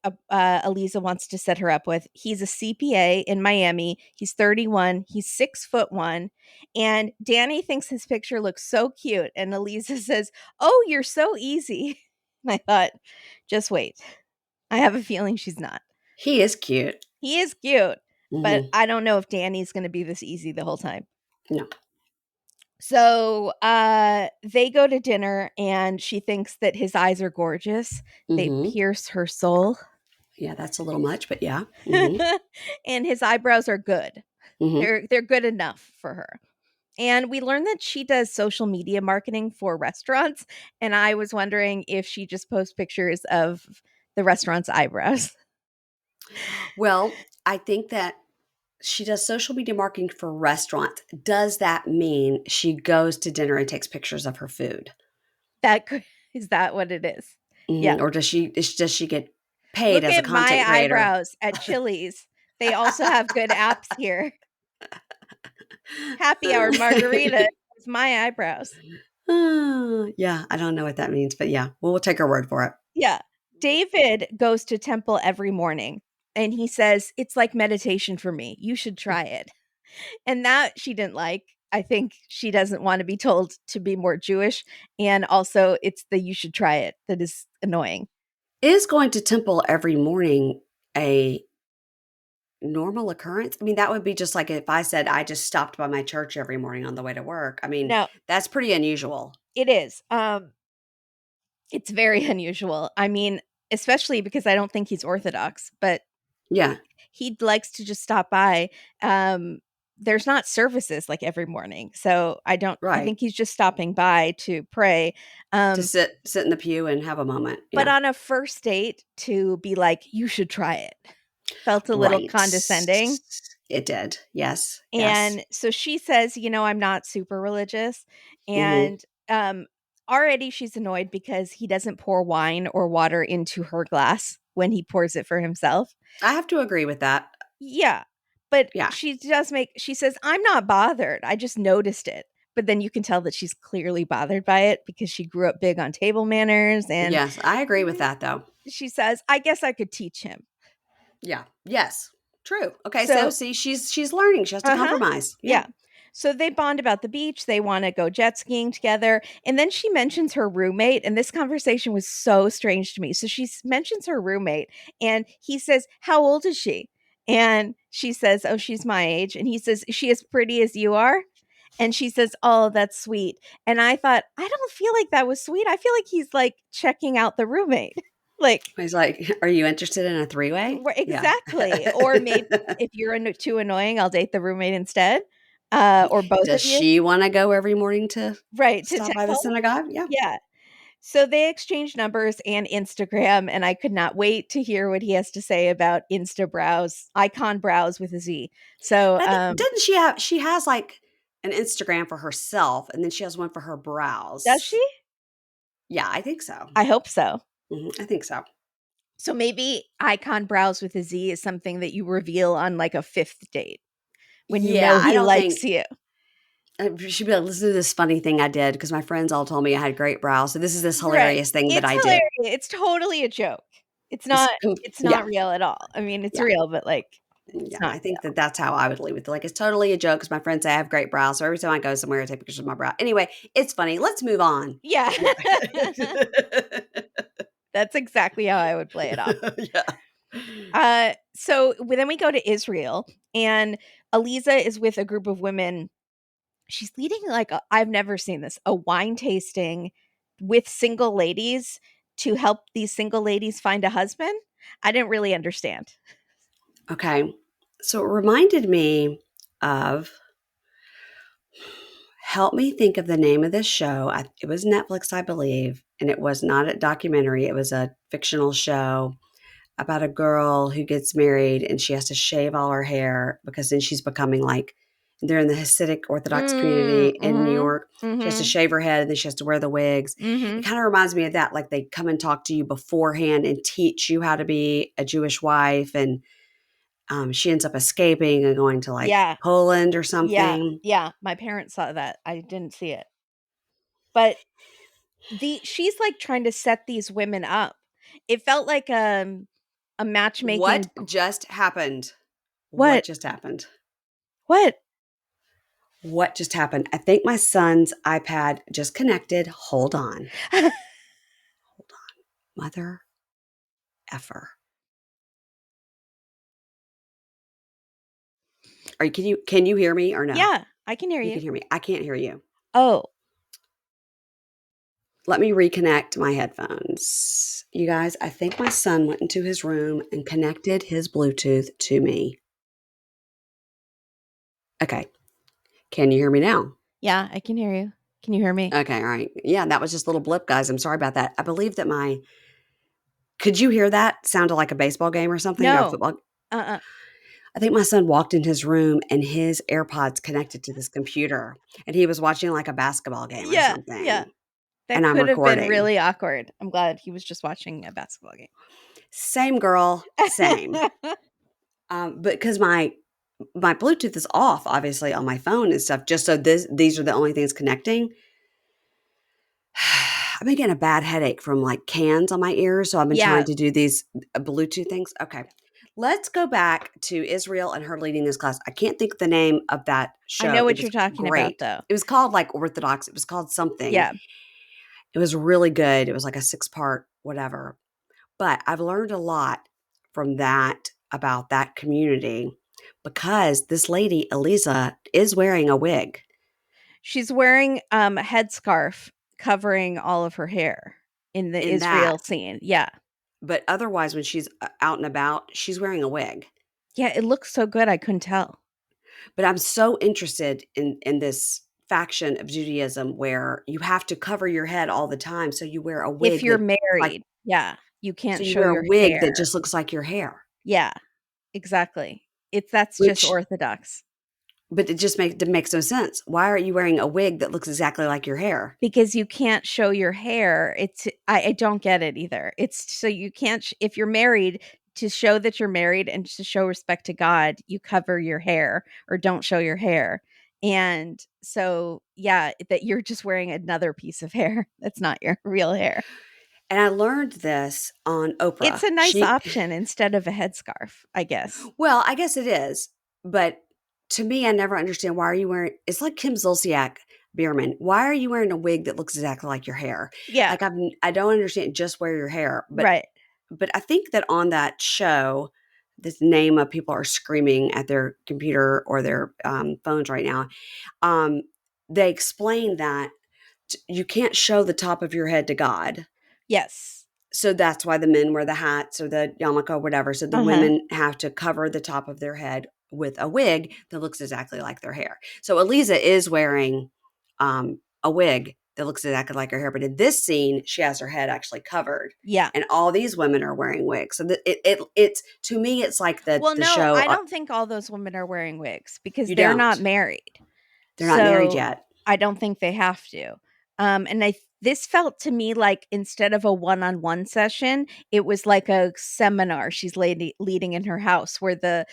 Eliza wants to set her up with. He's a CPA in Miami. He's 31. He's 6'1". And Danny thinks his picture looks so cute. And Eliza says, "Oh, you're so easy." And I thought, just wait. I have a feeling she's not. He is cute. He is cute. But I don't know if Danny's going to be this easy the whole time. No. So they go to dinner and she thinks that his eyes are gorgeous. They pierce her soul. Yeah, that's a little much, but yeah. And his eyebrows are good. They're good enough for her. And we learned that she does social media marketing for restaurants. And I was wondering if she just posts pictures of the restaurant's eyebrows. Well, I think that she does social media marketing for restaurants. Does that mean she goes to dinner and takes pictures of her food? Is that what it is? Yeah. Or does she get paid as a content creator? Look at my eyebrows at Chili's. They also have good apps here. Happy hour margarita is my eyebrows. Yeah, I don't know what that means, but yeah, we'll take her word for it. Yeah. David goes to temple every morning. And he says, it's like meditation for me. You should try it. And that she didn't like. I think she doesn't want to be told to be more Jewish. And also, it's the you should try it that is annoying. Is going to temple every morning a normal occurrence? I mean, that would be just like if I said I just stopped by my church every morning on the way to work. I mean, No, that's pretty unusual. it is. It's very unusual. I mean, especially because I don't think he's Orthodox, but Yeah. he likes to just stop by. There's not services like every morning. So I Right. think he's just stopping by to pray. To sit in the pew and have a moment. But Yeah. on a first date to be like, you should try it, felt a little Right. condescending. It did. Yes. And so she says, I'm not super religious. And already she's annoyed because he doesn't pour wine or water into her glass when he pours it for himself. I have to agree with that. Yeah. But Yeah. she says, I'm not bothered. I just noticed it. But then you can tell that she's clearly bothered by it because she grew up big on table manners. And yes, I agree with that, though. She says, I guess I could teach him. Yeah. Yes. True. Okay. So see, she's learning. She has to compromise. Yeah. So they bond about the beach. They want to go jet skiing together. And then she mentions her roommate. And this conversation was so strange to me. So she mentions her roommate and he says, how old is she? And she says, oh, she's my age. And he says, is she as pretty as you are? And she says, oh, that's sweet. And I thought, I don't feel like that was sweet. I feel like he's like checking out the roommate. Like, he's like, are you interested in a three-way? Exactly. Yeah. Or maybe if you're too annoying, I'll date the roommate instead. Or both Does of you. she want to go every morning to stop by the synagogue? Yeah. Yeah. So they exchange numbers and Instagram, and I could not wait to hear what he has to say about Insta brows, icon brows with a Z. So doesn't she has like an Instagram for herself, and then she has one for her brows. Does she? Yeah, I think so. I hope so. I think so. So maybe icon brows with a Z is something that you reveal on like a fifth date when you know he likes you. She'd be like, listen to this funny thing I did because my friends all told me I had great brows. So this is this hilarious thing that I did. It's totally a joke. It's not real at all. I mean, it's real, but like, I think that's how I would leave it. Like, it's totally a joke because my friends say I have great brows. So every time I go somewhere, I take pictures of my brow. Anyway, it's funny. Let's move on. Yeah. That's exactly how I would play it off. Yeah. So then we go to Israel, and Aliza is with a group of women. She's leading I've never seen this, a wine tasting with single ladies to help these single ladies find a husband. I didn't really understand. Okay. So it reminded me of, help me think of the name of this show. It was Netflix, I believe, and it was not a documentary. It was a fictional show about a girl who gets married and she has to shave all her hair because then she's becoming like, they're in the Hasidic Orthodox community in New York. She has to shave her head and then she has to wear the wigs. It kind of reminds me of that. Like, they come and talk to you beforehand and teach you how to be a Jewish wife. And she ends up escaping and going to Poland or something. Yeah. My parents saw that. I didn't see it. But she's like trying to set these women up. It felt like a matchmaking. What just happened? What just happened? What just happened? I think my son's iPad just connected. Hold on. Hold on. Mother effer. Can you hear me or no? Yeah, I can hear you. You can hear me. I can't hear you. Oh. Let me reconnect my headphones. You guys, I think my son went into his room and connected his Bluetooth to me. Okay. Can you hear me now? Yeah, I can hear you. Can you hear me? Okay, all right. Yeah, that was just a little blip, guys. I'm sorry about that. I believe that could you hear that? Sounded like a baseball game or something? No. Or football? I think my son walked in his room and his AirPods connected to this computer and he was watching like a basketball game or something. Yeah. That and could have been really awkward. I'm glad he was just watching a basketball game. Same girl, same. But because my Bluetooth is off, obviously, on my phone and stuff, just so these are the only things connecting. I've been getting a bad headache from like cans on my ears, so I've been trying to do these Bluetooth things. Okay. Let's go back to Israel and her leading this class. I can't think of the name of that show. I know what It was you're talking about, great. though. It was called like Orthodox. It was called something. Yeah. It was really good. It was like a 6-part whatever. But I've learned a lot from that about that community because this lady, Eliza, is wearing a wig. She's wearing a headscarf covering all of her hair in the Israel scene. Yeah. But otherwise, when she's out and about, she's wearing a wig. Yeah, it looks so good. I couldn't tell. But I'm so interested in this faction of Judaism where you have to cover your head all the time. So you wear a wig. If you're married, yeah, you can't show wear your a wig hair. that just looks like your hair. Yeah, exactly. That's just Orthodox. But it just makes no sense. Why are you wearing a wig that looks exactly like your hair? Because you can't show your hair. I don't get it either. It's so you can't if you're married, to show that you're married and to show respect to God, you cover your hair or don't show your hair. And so, yeah, that you're just wearing another piece of hair that's not your real hair. And I learned this on Oprah. It's a nice option instead of a headscarf, I guess. Well, I guess it is. But to me, I never understand, why are you wearing, it's like Kim Zolciak Bierman. Why are you wearing a wig that looks exactly like your hair? Yeah. Like I don't understand, just wear your hair. But, right. But I think that on that show, this name of people are screaming at their computer or their phones right now. They explain that you can't show the top of your head to God. Yes. So that's why the men wear the hats or the yarmulke or whatever. So the women have to cover the top of their head with a wig that looks exactly like their hair. So Eliza is wearing a wig that looks exactly like her hair. But in this scene, she has her head actually covered. Yeah. And all these women are wearing wigs. So it's to me, it's like the show. I don't think all those women are wearing wigs because they're not married. They're not married yet. I don't think they have to. And this felt to me like instead of a one-on-one session, it was like a seminar she's leading in her house where the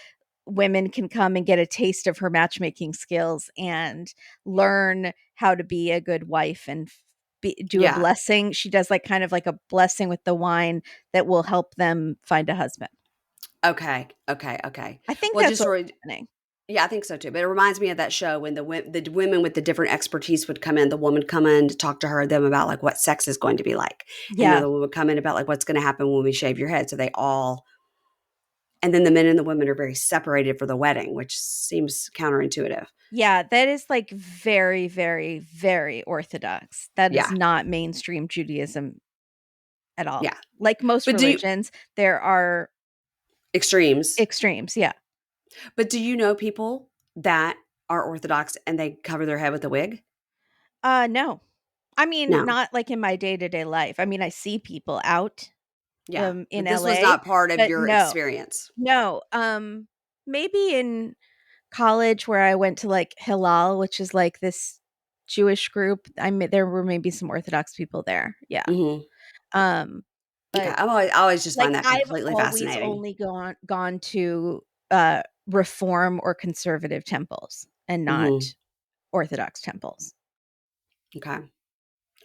women can come and get a taste of her matchmaking skills and learn how to be a good wife and do a blessing. She does like kind of like a blessing with the wine that will help them find a husband. Okay. I think that's what's happening. Yeah, I think so too. But it reminds me of that show when the women with the different expertise would come in. The woman would come in to talk to them about like what sex is going to be like. Yeah. And the woman would come in about like what's going to happen when we shave your head. So they all, and then the men and the women are very separated for the wedding, which seems counterintuitive. Yeah, that is like very, very, very Orthodox. That is not mainstream Judaism at all. Yeah. Like most religions, there are extremes. Yeah. But do you know people that are Orthodox and they cover their head with a wig? No. I mean, not like in my day-to-day life. I mean, I see people out in LA. This was not part of your experience. No. Maybe in college where I went to like Hillel, which is like this Jewish group. There were maybe some Orthodox people there. Yeah. Mm-hmm. But I always just find that completely fascinating. I've only gone to Reform or conservative temples and not Orthodox temples. Okay.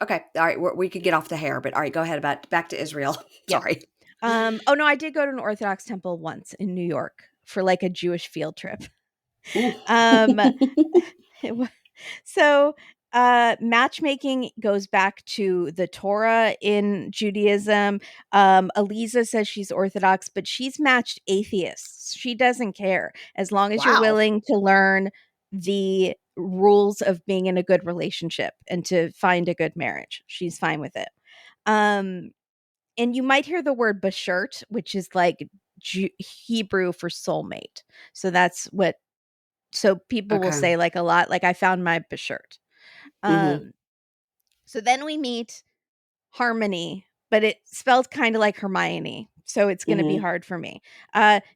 All right. We could get off the hair, but all right, go ahead. Back to Israel. Sorry. Oh no, I did go to an Orthodox temple once in New York for like a Jewish field trip. So matchmaking goes back to the Torah in Judaism. Eliza says she's Orthodox, but she's matched atheists. She doesn't care as long as you're willing to learn the rules of being in a good relationship and to find a good marriage. She's fine with it. And you might hear the word bashert, which is like Hebrew for soulmate. So that's what. So people will say like a lot, like I found my bashert. So then we meet Harmony, but it's spelled kind of like Hermione. So it's going to be hard for me.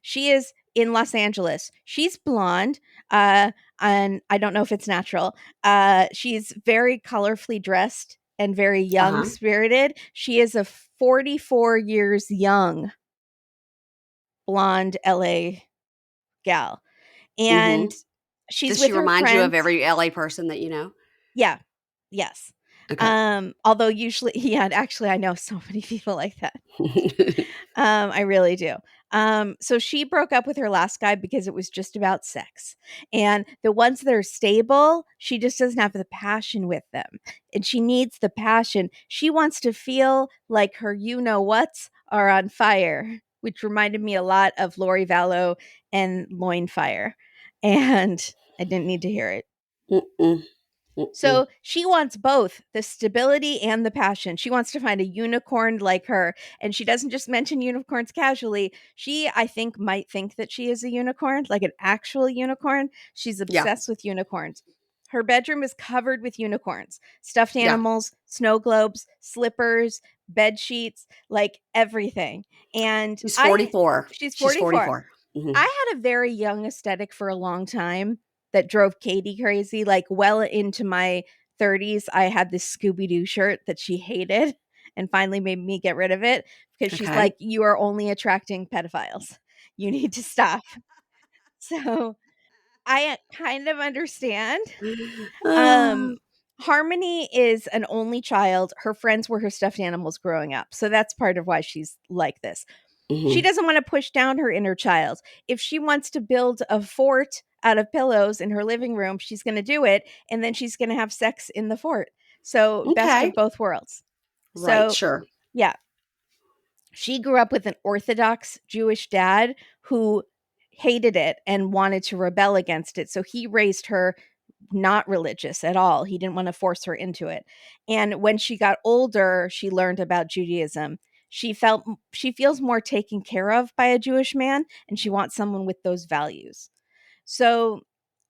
She is in Los Angeles. She's blonde. And I don't know if it's natural. She's very colorfully dressed and very young spirited. She is a 44 years young blonde LA gal. And she's Does she remind you of every LA person that you know? Yeah. Yes. Okay. Although usually, actually I know so many people like that. I really do. So she broke up with her last guy because it was just about sex. And the ones that are stable, she just doesn't have the passion with them. And she needs the passion. She wants to feel like her you-know-whats are on fire, which reminded me a lot of Lori Vallow and Loin Fire. And I didn't need to hear it. Mm-mm. So she wants both the stability and the passion. She wants to find a unicorn like her. And she doesn't just mention unicorns casually. She, I think, might think that she is a unicorn, like an actual unicorn. She's obsessed with unicorns. Her bedroom is covered with unicorns, stuffed animals, snow globes, slippers, bed sheets, like everything. And she's 44. She's 44. She's 44. Mm-hmm. I had a very young aesthetic for a long time that drove Katie crazy. Like well into my 30s, I had this Scooby-Doo shirt that she hated and finally made me get rid of it because she's like, you are only attracting pedophiles. You need to stop. So I kind of understand. Harmony is an only child. Her friends were her stuffed animals growing up. So that's part of why she's like this. Mm-hmm. She doesn't want to push down her inner child. If she wants to build a fort out of pillows in her living room, she's going to do it. And then she's going to have sex in the fort. So best of both worlds. Right, so, sure. Yeah. She grew up with an Orthodox Jewish dad who hated it and wanted to rebel against it. So he raised her not religious at all. He didn't want to force her into it. And when she got older, she learned about Judaism. She feels more taken care of by a Jewish man, and she wants someone with those values. So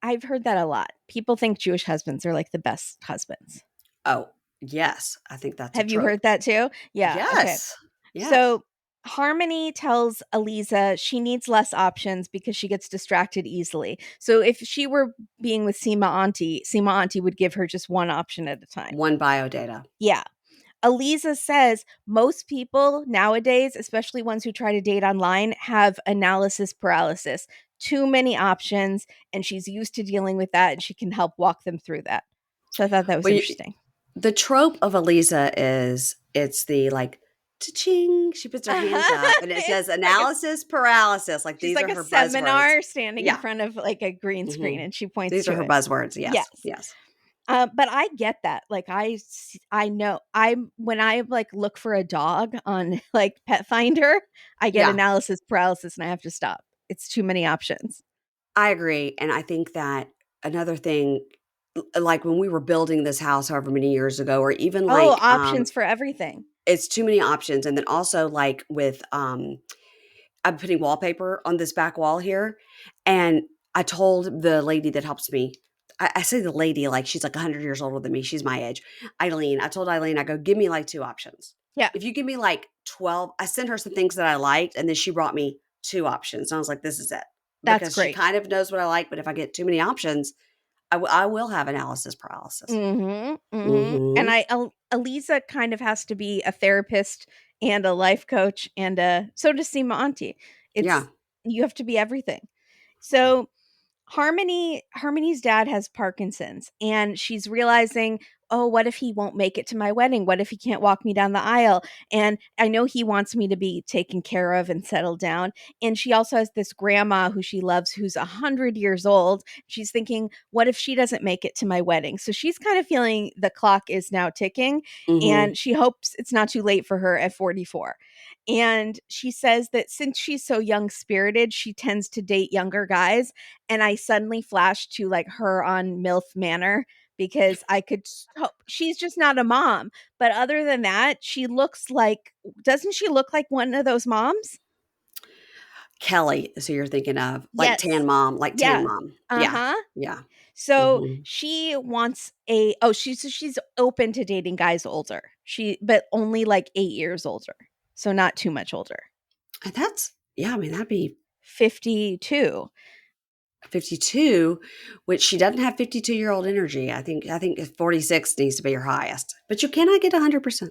I've heard that a lot. People think Jewish husbands are like the best husbands. Oh, yes. I think that's Have you heard that too? Yeah. Yes. Okay. Yes. So Harmony tells Eliza she needs less options because she gets distracted easily. So if she were being with Seema Auntie would give her just one option at a time. One biodata. Yeah. Eliza says most people nowadays, especially ones who try to date online, have analysis paralysis. Too many options, and she's used to dealing with that, and she can help walk them through that. So I thought that was interesting. The trope of Eliza is it's the like, cha-ching, she puts her hands up and it says analysis paralysis. Like she's these like are her buzzwords. She's like a seminar standing in front of like a green screen and she points these to are her buzzwords. Yes. But I get that. Like I know when I like look for a dog on like Pet Finder, I get analysis paralysis and I have to stop. It's too many options. I agree. And I think that another thing, like when we were building this house however many years ago, or even like options for everything. It's too many options. And then also like with I'm putting wallpaper on this back wall here. And I told the lady that helps me, I say the lady, like she's like 100 years older than me. She's my age. Eileen. I told Eileen, I go, give me like 2 options. Yeah. If you give me like 12, I sent her some things that I liked. And then she brought me 2 options. And I was like, this is it. That's great. She kind of knows what I like. But if I get too many options, I will have analysis paralysis. And Eliza kind of has to be a therapist and a life coach, and so does Seema Auntie. You have to be everything. So Harmony's dad has Parkinson's, and she's realizing, oh, what if he won't make it to my wedding? What if he can't walk me down the aisle? And I know he wants me to be taken care of and settled down. And she also has this grandma who she loves, who's 100 years old. She's thinking, what if she doesn't make it to my wedding? So she's kind of feeling the clock is now ticking, and she hopes it's not too late for her at 44. And she says that since she's so young-spirited, she tends to date younger guys. And I suddenly flashed to like her on MILF Manor, because I could hope she's just not a mom. But other than that, doesn't she look like one of those moms? Kelly. So you're thinking of like Tan Mom, Tan Mom. Yeah. So she wants she's open to dating guys older. But only like 8 years older. So not too much older. And that'd be 52. 52, which she doesn't have 52-year-old energy. I think 46 needs to be her highest, but you cannot get 100%.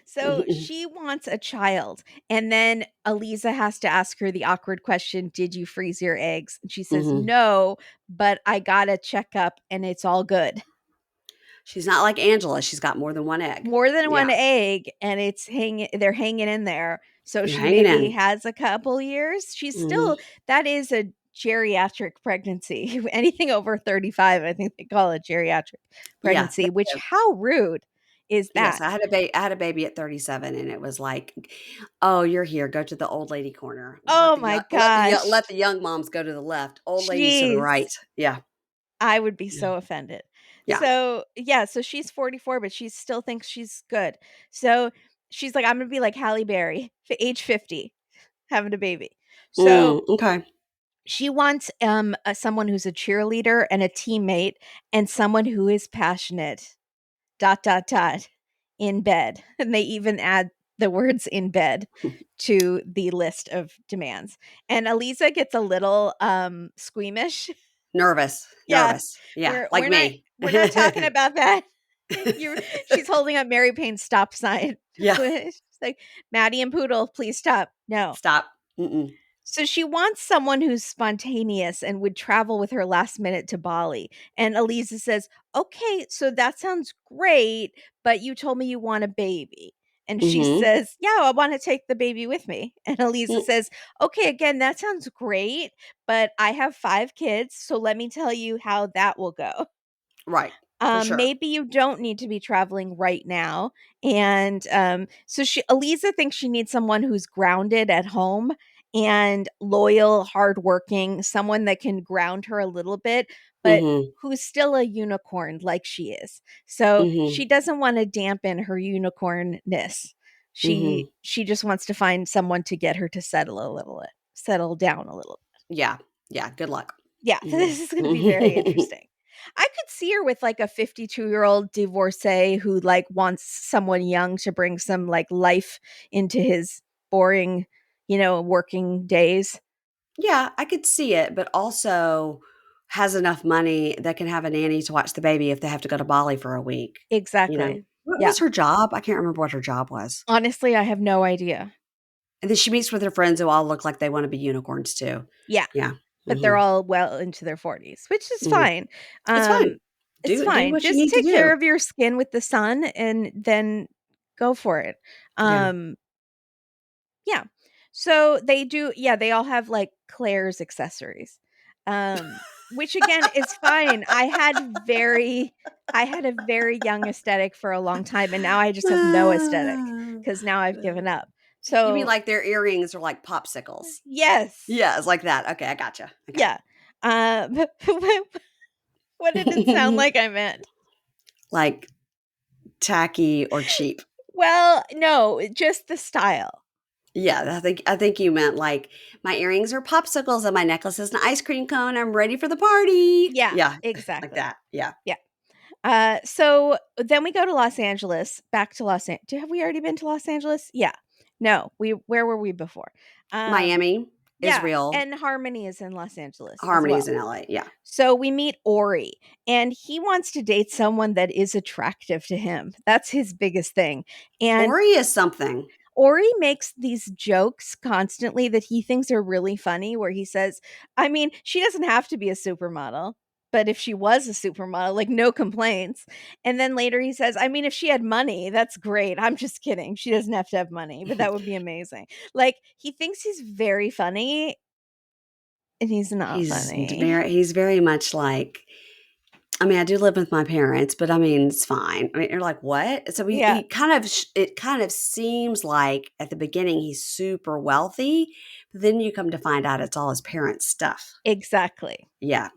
So she wants a child, and then Eliza has to ask her the awkward question, did you freeze your eggs? And she says no, but I got a checkup and it's all good. She's not like Angela. She's got more than one egg. One egg, and they're hanging in there. So You're she hanging maybe in. has a couple years. She's Mhm. still, that is a geriatric pregnancy. Anything over 35, I think they call it geriatric pregnancy, they which do. how rude is Yes, that? I had a baby at 37, and it was like, "Oh, you're here. Go to the old lady corner. Oh my gosh. Let the young moms go to the left. Old ladies to the Jeez. right." Yeah. I would be Yeah. so offended. Yeah. So, yeah, so she's 44, but she still thinks she's good. So she's like, I'm gonna be like Halle Berry, age 50, having a baby. So Okay. she wants someone who's a cheerleader and a teammate and someone who is passionate. Dot dot dot in bed. And they even add the words in bed to the list of demands. And Eliza gets a little squeamish. Nervous. Yeah. Nervous. Yeah, We're like we're not me. we're not talking about that. She's holding up Mary Payne's stop sign. Yeah. She's like, Maddie and Poodle, please stop. No. Stop. Mm-mm. So she wants someone who's spontaneous and would travel with her last minute to Bali. And Eliza says, okay, so that sounds great, but you told me you want a baby. And she Mhm. says, yeah, I want to take the baby with me. And Eliza Mm. says, okay, again, that sounds great, but I have 5 kids. So let me tell you how that will go. Right. For sure. Maybe you don't need to be traveling right now. And so Eliza thinks she needs someone who's grounded at home and loyal, hardworking, someone that can ground her a little bit, but Mhm. who's still a unicorn like she is. So Mhm. she doesn't want to dampen her unicornness. Mhm. She just wants to find someone to get her to settle down a little. Yeah. Yeah, good luck. Yeah, Mhm. this is going to be very interesting. I could see her with like a 52-year-old divorcee who like wants someone young to bring some like life into his boring, working days. Yeah, I could see it, but also has enough money that can have a nanny to watch the baby if they have to go to Bali for a week, you know? Exactly. What Yeah. was her job? I can't remember what her job was. Honestly, I have no idea. And then she meets with her friends who all look like they wanna be unicorns too. Yeah, Yeah. but they're Mhm. all well into their 40s, which is Mhm. fine. It's fine. It's Do fine. what you Just need to take care do. of your skin with the sun and then go for it. Yeah. Yeah. So they all have like Claire's accessories. Which again is fine. I had a very young aesthetic for a long time and now I just have no aesthetic cuz now I've given up. You mean So, like their earrings are like popsicles? yes. Yeah, it's like that. Okay, I gotcha. Okay. Yeah. What did it sound like I meant? Like tacky or cheap. Well, no, just the style. Yeah, I think you meant like, "My earrings are popsicles and my necklace is an ice cream cone. I'm ready for the party." Yeah, Yeah, like exactly. that. Yeah. Yeah. So then we go to Los Angeles, back to Los Angeles. Have we already been to Los Angeles? Yeah. No, where were we before? Miami, Yeah, Israel, and Harmony is in Los Angeles as Harmony's well. in LA. Yeah. So we meet Ori, and he wants to date someone that is attractive to him. That's his biggest thing. And Ori is something. Ori makes these jokes constantly that he thinks are really funny, where he says, I mean, she doesn't have to be a supermodel, but if she was a supermodel, like no complaints. And then later he says, I mean, if she had money, that's great. I'm just kidding. She doesn't have to have money, but that would be amazing. Like he thinks he's very funny and he's not funny. He's very much like, I mean, I do live with my parents, but I mean, it's fine. I mean, you're like, "What?" So Yeah, he kind of it kind of seems like at the beginning he's super wealthy, but then you come to find out it's all his parents' stuff. exactly. Yeah.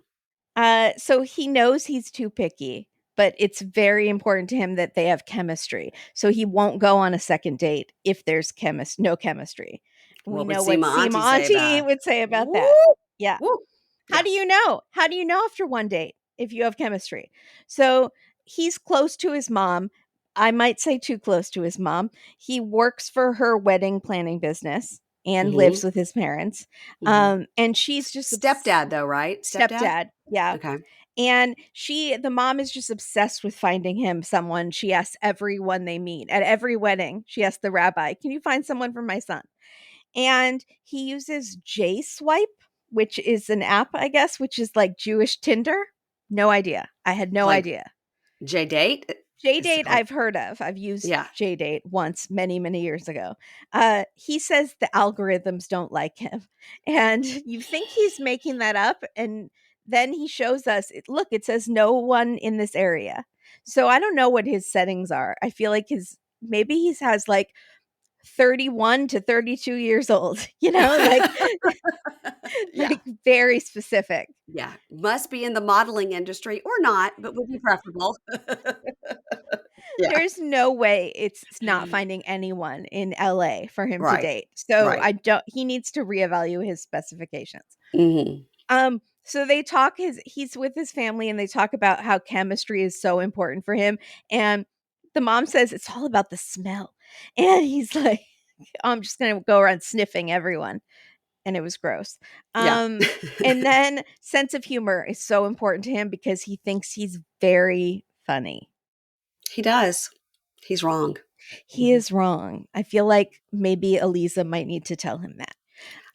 So he knows he's too picky, but it's very important to him that they have chemistry. So he won't go on a second date if there's no chemistry. We What would know what Seema Seema Auntie say Auntie about? would say about Woo! that. Yeah. Woo! How Yeah. do you know? How do you know after one date if you have chemistry? So he's close to his mom. I might say too close to his mom. He works for her wedding planning business and lives Mhm. with his parents. Mhm. And she's just Stepdad though, right? Stepdad? stepdad. Yeah. Okay. And the mom is just obsessed with finding him someone. She asks everyone they meet at every wedding. She asks the rabbi, can you find someone for my son? And he uses J Swipe, which is an app, I guess, which is like Jewish Tinder. No idea. I had no Like idea. J-Date? J-Date I've heard of. I've used J-Date once many, many years ago. He says the algorithms don't like him. And you think he's making that up. And then he shows us, look, it says no one in this area. So I don't know what his settings are. I feel like maybe he has like 31 to 32 years old, like very specific. Yeah. Must be in the modeling industry or not, but would be preferable. There's no way it's not finding anyone in LA for him to date. So he needs to reevaluate his specifications. Mm-hmm. So they talk, he's with his family and they talk about how chemistry is so important for him. And the mom says it's all about the smell. And he's like, I'm just going to go around sniffing everyone. And it was gross. And then sense of humor is so important to him because he thinks he's very funny. He does. He's wrong. He is wrong. I feel like maybe Eliza might need to tell him that.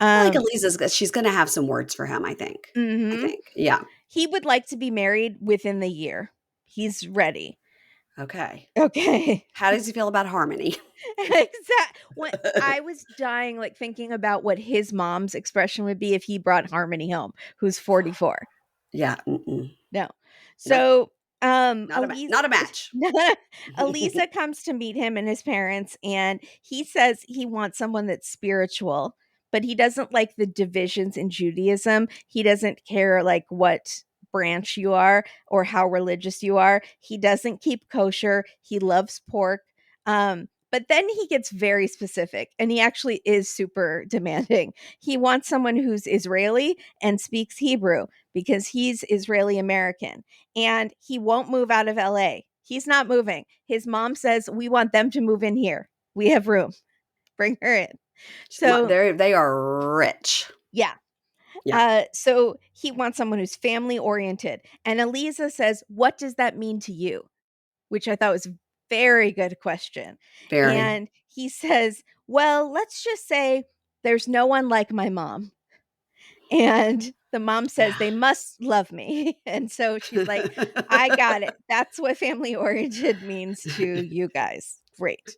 I think she's going to have some words for him, I think. Mm-hmm. I think. Yeah. He would like to be married within the year. He's ready. Okay. How does he feel about Harmony? Exactly. I was dying, like thinking about what his mom's expression would be if he brought Harmony home, who's 44. Yeah. No. So, not a match. Eliza comes to meet him and his parents, and he says he wants someone that's spiritual, but he doesn't like the divisions in Judaism. He doesn't care like what branch you are or how religious you are. He doesn't keep kosher. He loves pork. But then he gets very specific, and he actually is super demanding. He wants someone who's Israeli and speaks Hebrew because he's Israeli American, and he won't move out of LA. He's not moving. His mom says, we want them to move in here. We have room. Bring her in. So they are rich. Yeah. So he wants someone who's family oriented. And Eliza says, what does that mean to you? Which I thought was a very good question. Very. And he says, well, let's just say there's no one like my mom. And the mom says they must love me. And so she's like, I got it. That's what family oriented means to you guys. Great.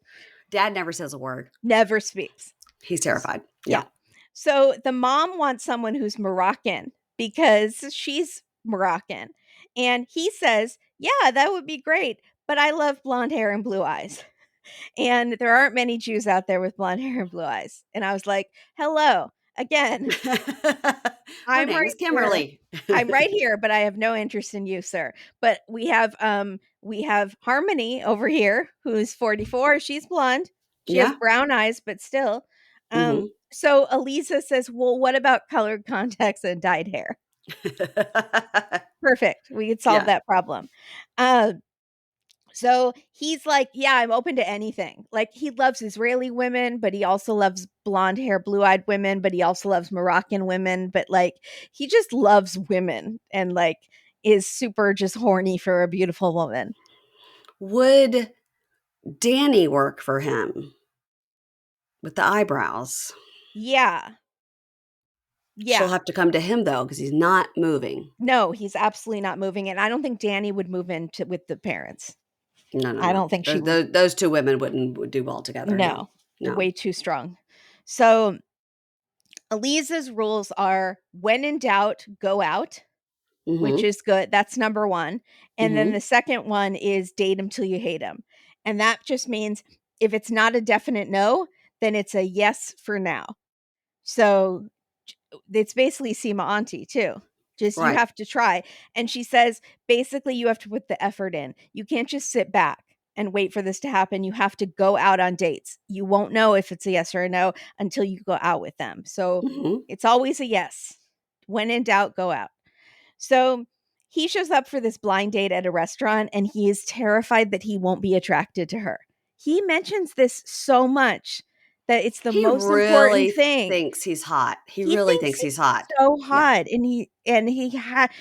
Dad never says a word. Never speaks. He's terrified. Yeah. So the mom wants someone who's Moroccan because she's Moroccan. And he says, yeah, that would be great. But I love blonde hair and blue eyes. And there aren't many Jews out there with blonde hair and blue eyes. And I was like, hello. Again, my name is Kimberly. I'm right here, but I have no interest in you, sir. But we have Harmony over here, who's 44. She's blonde. She has brown eyes, but still. So Eliza says, well, what about colored contacts and dyed hair? Perfect. We could solve that problem. So he's like, yeah, I'm open to anything. Like, he loves Israeli women, but he also loves blonde hair, blue-eyed women, but he also loves Moroccan women. But like, he just loves women and like is super just horny for a beautiful woman. Would Danny work for him with the eyebrows? Yeah. She'll have to come to him though, because he's not moving. No, he's absolutely not moving. And I don't think Danny would move in with the parents. No. I don't think those two women would do well together. No. Way too strong. So Eliza's rules are, when in doubt, go out, which is good. That's number one. And then the second one is date him till you hate him. And that just means if it's not a definite no, then it's a yes for now. So it's basically Sima Auntie too. Just you have to try. And she says, basically, you have to put the effort in. You can't just sit back and wait for this to happen. You have to go out on dates. You won't know if it's a yes or a no until you go out with them. So it's always a yes. When in doubt, go out. So he shows up for this blind date at a restaurant, and he is terrified that he won't be attracted to her. He mentions this so much that it's the most important thing. He thinks he's hot. He really thinks he's hot. So hot. And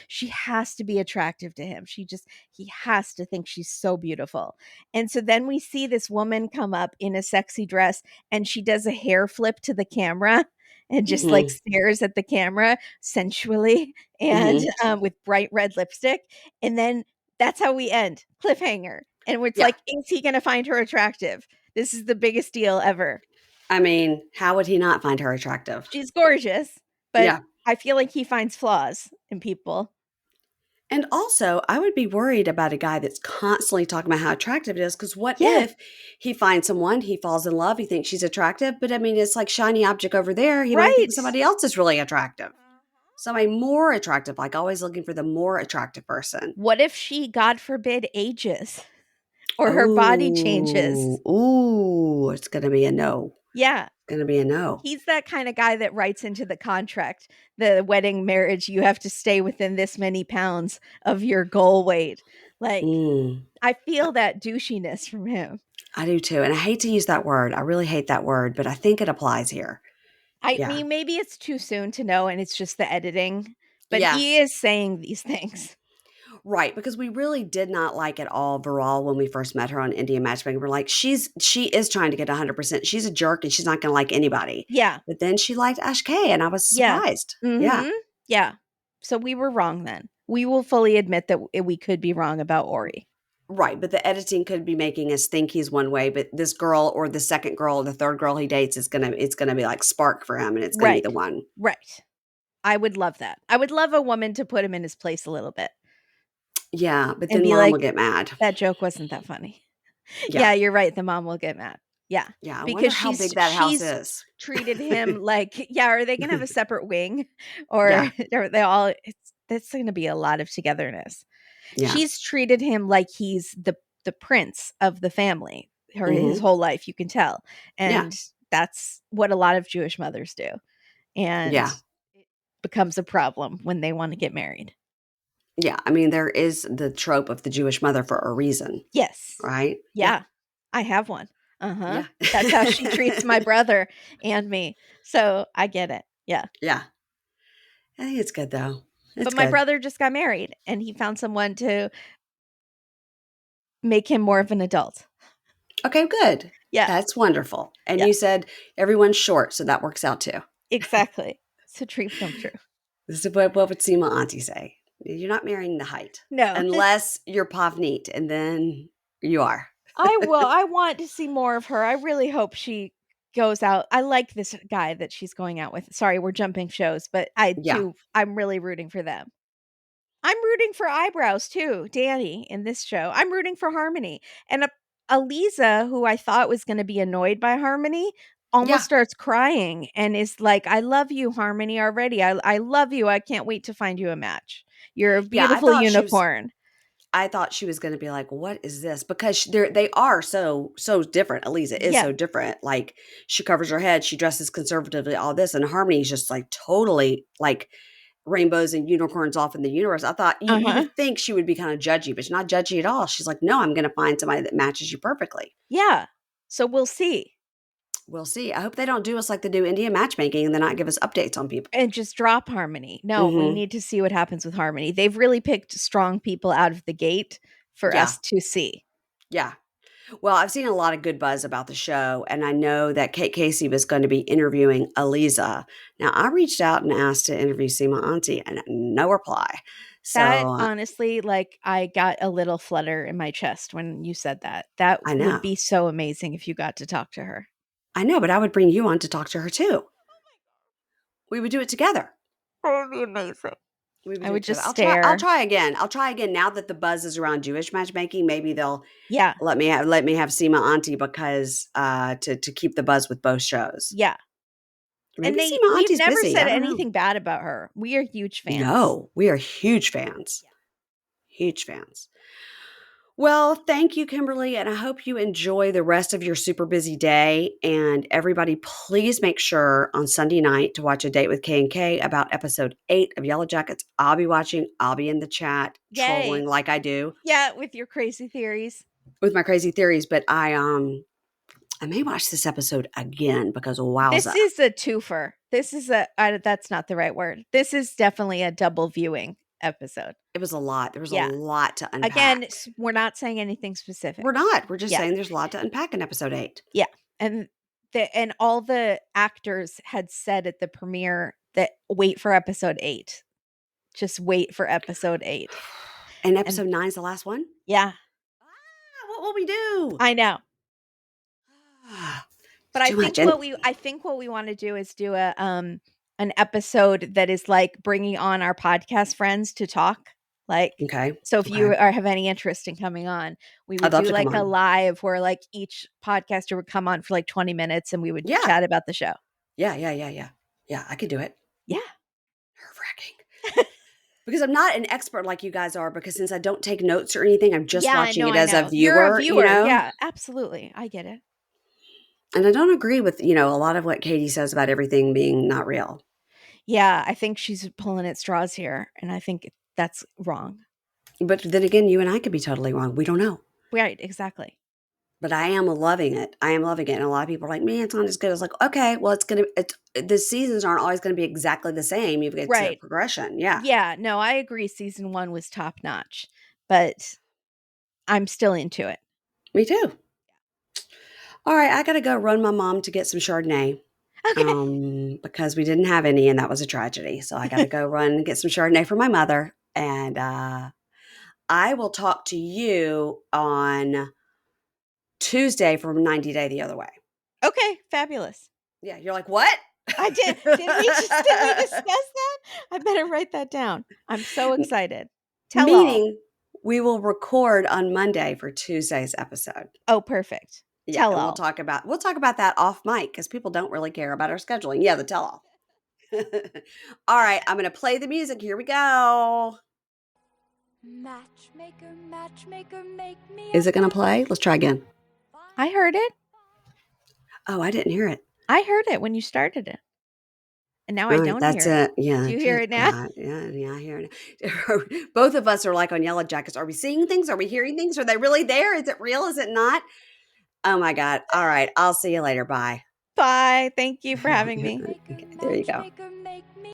she has to be attractive to him. He has to think she's so beautiful. And so then we see this woman come up in a sexy dress, and she does a hair flip to the camera and just like stares at the camera sensually and with bright red lipstick. And then that's how we end. Cliffhanger. And it's Yeah. like, is he going to find her attractive? This is the biggest deal ever. I mean, how would he not find her attractive? She's gorgeous, but Yeah. I feel like he finds flaws in people. And also, I would be worried about a guy that's constantly talking about how attractive it is. Because what Yeah. if he finds someone, he falls in love, he thinks she's attractive, but I mean, it's like shiny object over there. He might think Right. somebody else is really attractive. Somebody more attractive, like always looking for the more attractive person. What if she, God forbid, ages or her body changes? Ooh, it's going to be a no. Yeah. Going to be a no. He's that kind of guy that writes into the contract, the wedding marriage, you have to stay within this many pounds of your goal weight. Like, I feel that douchiness from him. I do too. And I hate to use that word. I really hate that word, but I think it applies here. I mean, maybe it's too soon to know and it's just the editing, but he is saying these things. Right, because we really did not like at all Viral when we first met her on Indian Matchmaking. We're like, she is trying to get 100%. She's a jerk and she's not going to like anybody. Yeah. But then she liked Ash K and I was surprised. Mm-hmm. Yeah. So we were wrong then. We will fully admit that we could be wrong about Ori. Right, but the editing could be making us think he's one way, but this girl or the second girl or the third girl he dates it's gonna be like spark for him and it's gonna be the one. Right. I would love that. I would love a woman to put him in his place a little bit. Yeah, but then mom will get mad. That joke wasn't that funny. Yeah, you're right. The mom will get mad. Yeah. Yeah, because how big that house is. Treated him like, are they going to have a separate wing? Or are they all, that's going to be a lot of togetherness. Yeah. She's treated him like he's the prince of the family, his whole life, you can tell. And that's what a lot of Jewish mothers do. And it becomes a problem when they want to get married. Yeah, I mean, there is the trope of the Jewish mother for a reason. Yes. Right? Yeah. I have one. Yeah. That's how she treats my brother and me. So I get it. Yeah. Yeah. I think it's good though. But my brother just got married and he found someone to make him more of an adult. Okay, good. Yeah. That's wonderful. And you said everyone's short, so that works out too. Exactly. It's a dream come true. This is what would s3e8 auntie say. You're not marrying the height. No. Unless you're pavnit, and then you are. I will. I want to see more of her. I really hope she goes out. I like this guy that she's going out with. Sorry, we're jumping shows, but I'm really rooting for them. I'm rooting for Eyebrows too, Danny, in this show. I'm rooting for Harmony. And Aliza, who I thought was going to be annoyed by Harmony, almost starts crying and is like, I love you, Harmony, already. I love you. I can't wait to find you a match. You're a beautiful unicorn. I thought she was going to be like, what is this? Because they are so different. Aliza is so different. Like, she covers her head. She dresses conservatively, all this. And Harmony is just like totally like rainbows and unicorns off in the universe. I thought you would think she would be kind of judgy, but she's not judgy at all. She's like, no, I'm going to find somebody that matches you perfectly. Yeah. So we'll see. We'll see. I hope they don't do us like they do Indian Matchmaking and then not give us updates on people. And just drop Harmony. No, we need to see what happens with Harmony. They've really picked strong people out of the gate for us to see. Yeah. Well, I've seen a lot of good buzz about the show, and I know that Kate Casey was going to be interviewing Aliza. Now, I reached out and asked to interview s3e8 auntie, and no reply. So, that honestly, like, I got a little flutter in my chest when you said that. That would be so amazing if you got to talk to her. I know, but I would bring you on to talk to her too. We would do it together. That would be amazing. I would just stare. I'll try again. Now that the buzz is around Jewish matchmaking. Maybe they'll let me have s3e8 auntie because to keep the buzz with both shows. Yeah. Maybe and we've never said anything bad about her. We are huge fans. No, we are huge fans. Yeah. Huge fans. Well, thank you, Kimberly, and I hope you enjoy the rest of your super busy day. And everybody, please make sure on Sunday night to watch A Date with K&K about episode 8 of Yellow Jackets. I'll be watching. I'll be in the chat trolling like I do. Yeah, with your crazy theories. With my crazy theories, but I may watch this episode again because wowza. This is a twofer. This is that's not the right word. This is definitely a double viewing episode. It was a lot. There was a lot to unpack. Again, we're not saying anything specific. We're not. We're just saying there's a lot to unpack in episode 8. Yeah. And all the actors had said at the premiere that wait for episode 8. Just wait for episode 8. And episode 9 is the last one? Yeah. what will we do? I know. But I think what we want to do is do a an episode that is like bringing on our podcast friends to talk. Like, okay. So if you have any interest in coming on, we would do like a live where like each podcaster would come on for like 20 minutes and we would chat about the show. Yeah, I could do it. Yeah. Nerve-wracking. Because I'm not an expert like you guys are, because since I don't take notes or anything, I'm just watching it as a viewer. You're a viewer. Yeah, absolutely. I get it. And I don't agree with, a lot of what Katie says about everything being not real. Yeah, I think she's pulling at straws here, and I think that's wrong. But then again, you and I could be totally wrong. We don't know. Right, exactly. But I am loving it. And a lot of people are like, man, it's not as good. It's like, okay, well, the seasons aren't always going to be exactly the same. You've got a progression. Yeah. Yeah, no, I agree. Season 1 was top notch, but I'm still into it. Me too. All right, I got to go run my mom to get some Chardonnay. Okay. Because we didn't have any, and that was a tragedy. So I got to go run and get some Chardonnay for my mother. And I will talk to you on Tuesday from 90 Day the Other Way. Okay, fabulous. Yeah, you're like, what? I did. Did we discuss that? I better write that down. I'm so excited. Meaning, we will record on Monday for Tuesday's episode. Oh, perfect. Yeah, and we'll talk about that off mic because people don't really care about our scheduling. Yeah, the tell-all. All right, I'm going to play the music. Here we go. Matchmaker, matchmaker, make me. Is it going to play? Let's try again. I heard it. Oh, I didn't hear it. I heard it when you started it. And now I don't hear it. That's it. Yeah. Do you hear it now? Yeah, I hear it. Both of us are like on Yellow Jackets. Are we seeing things? Are we hearing things? Are they really there? Is it real? Is it not? Oh my God. All right. I'll see you later. Bye. Bye. Thank you for having me. Okay, there you go.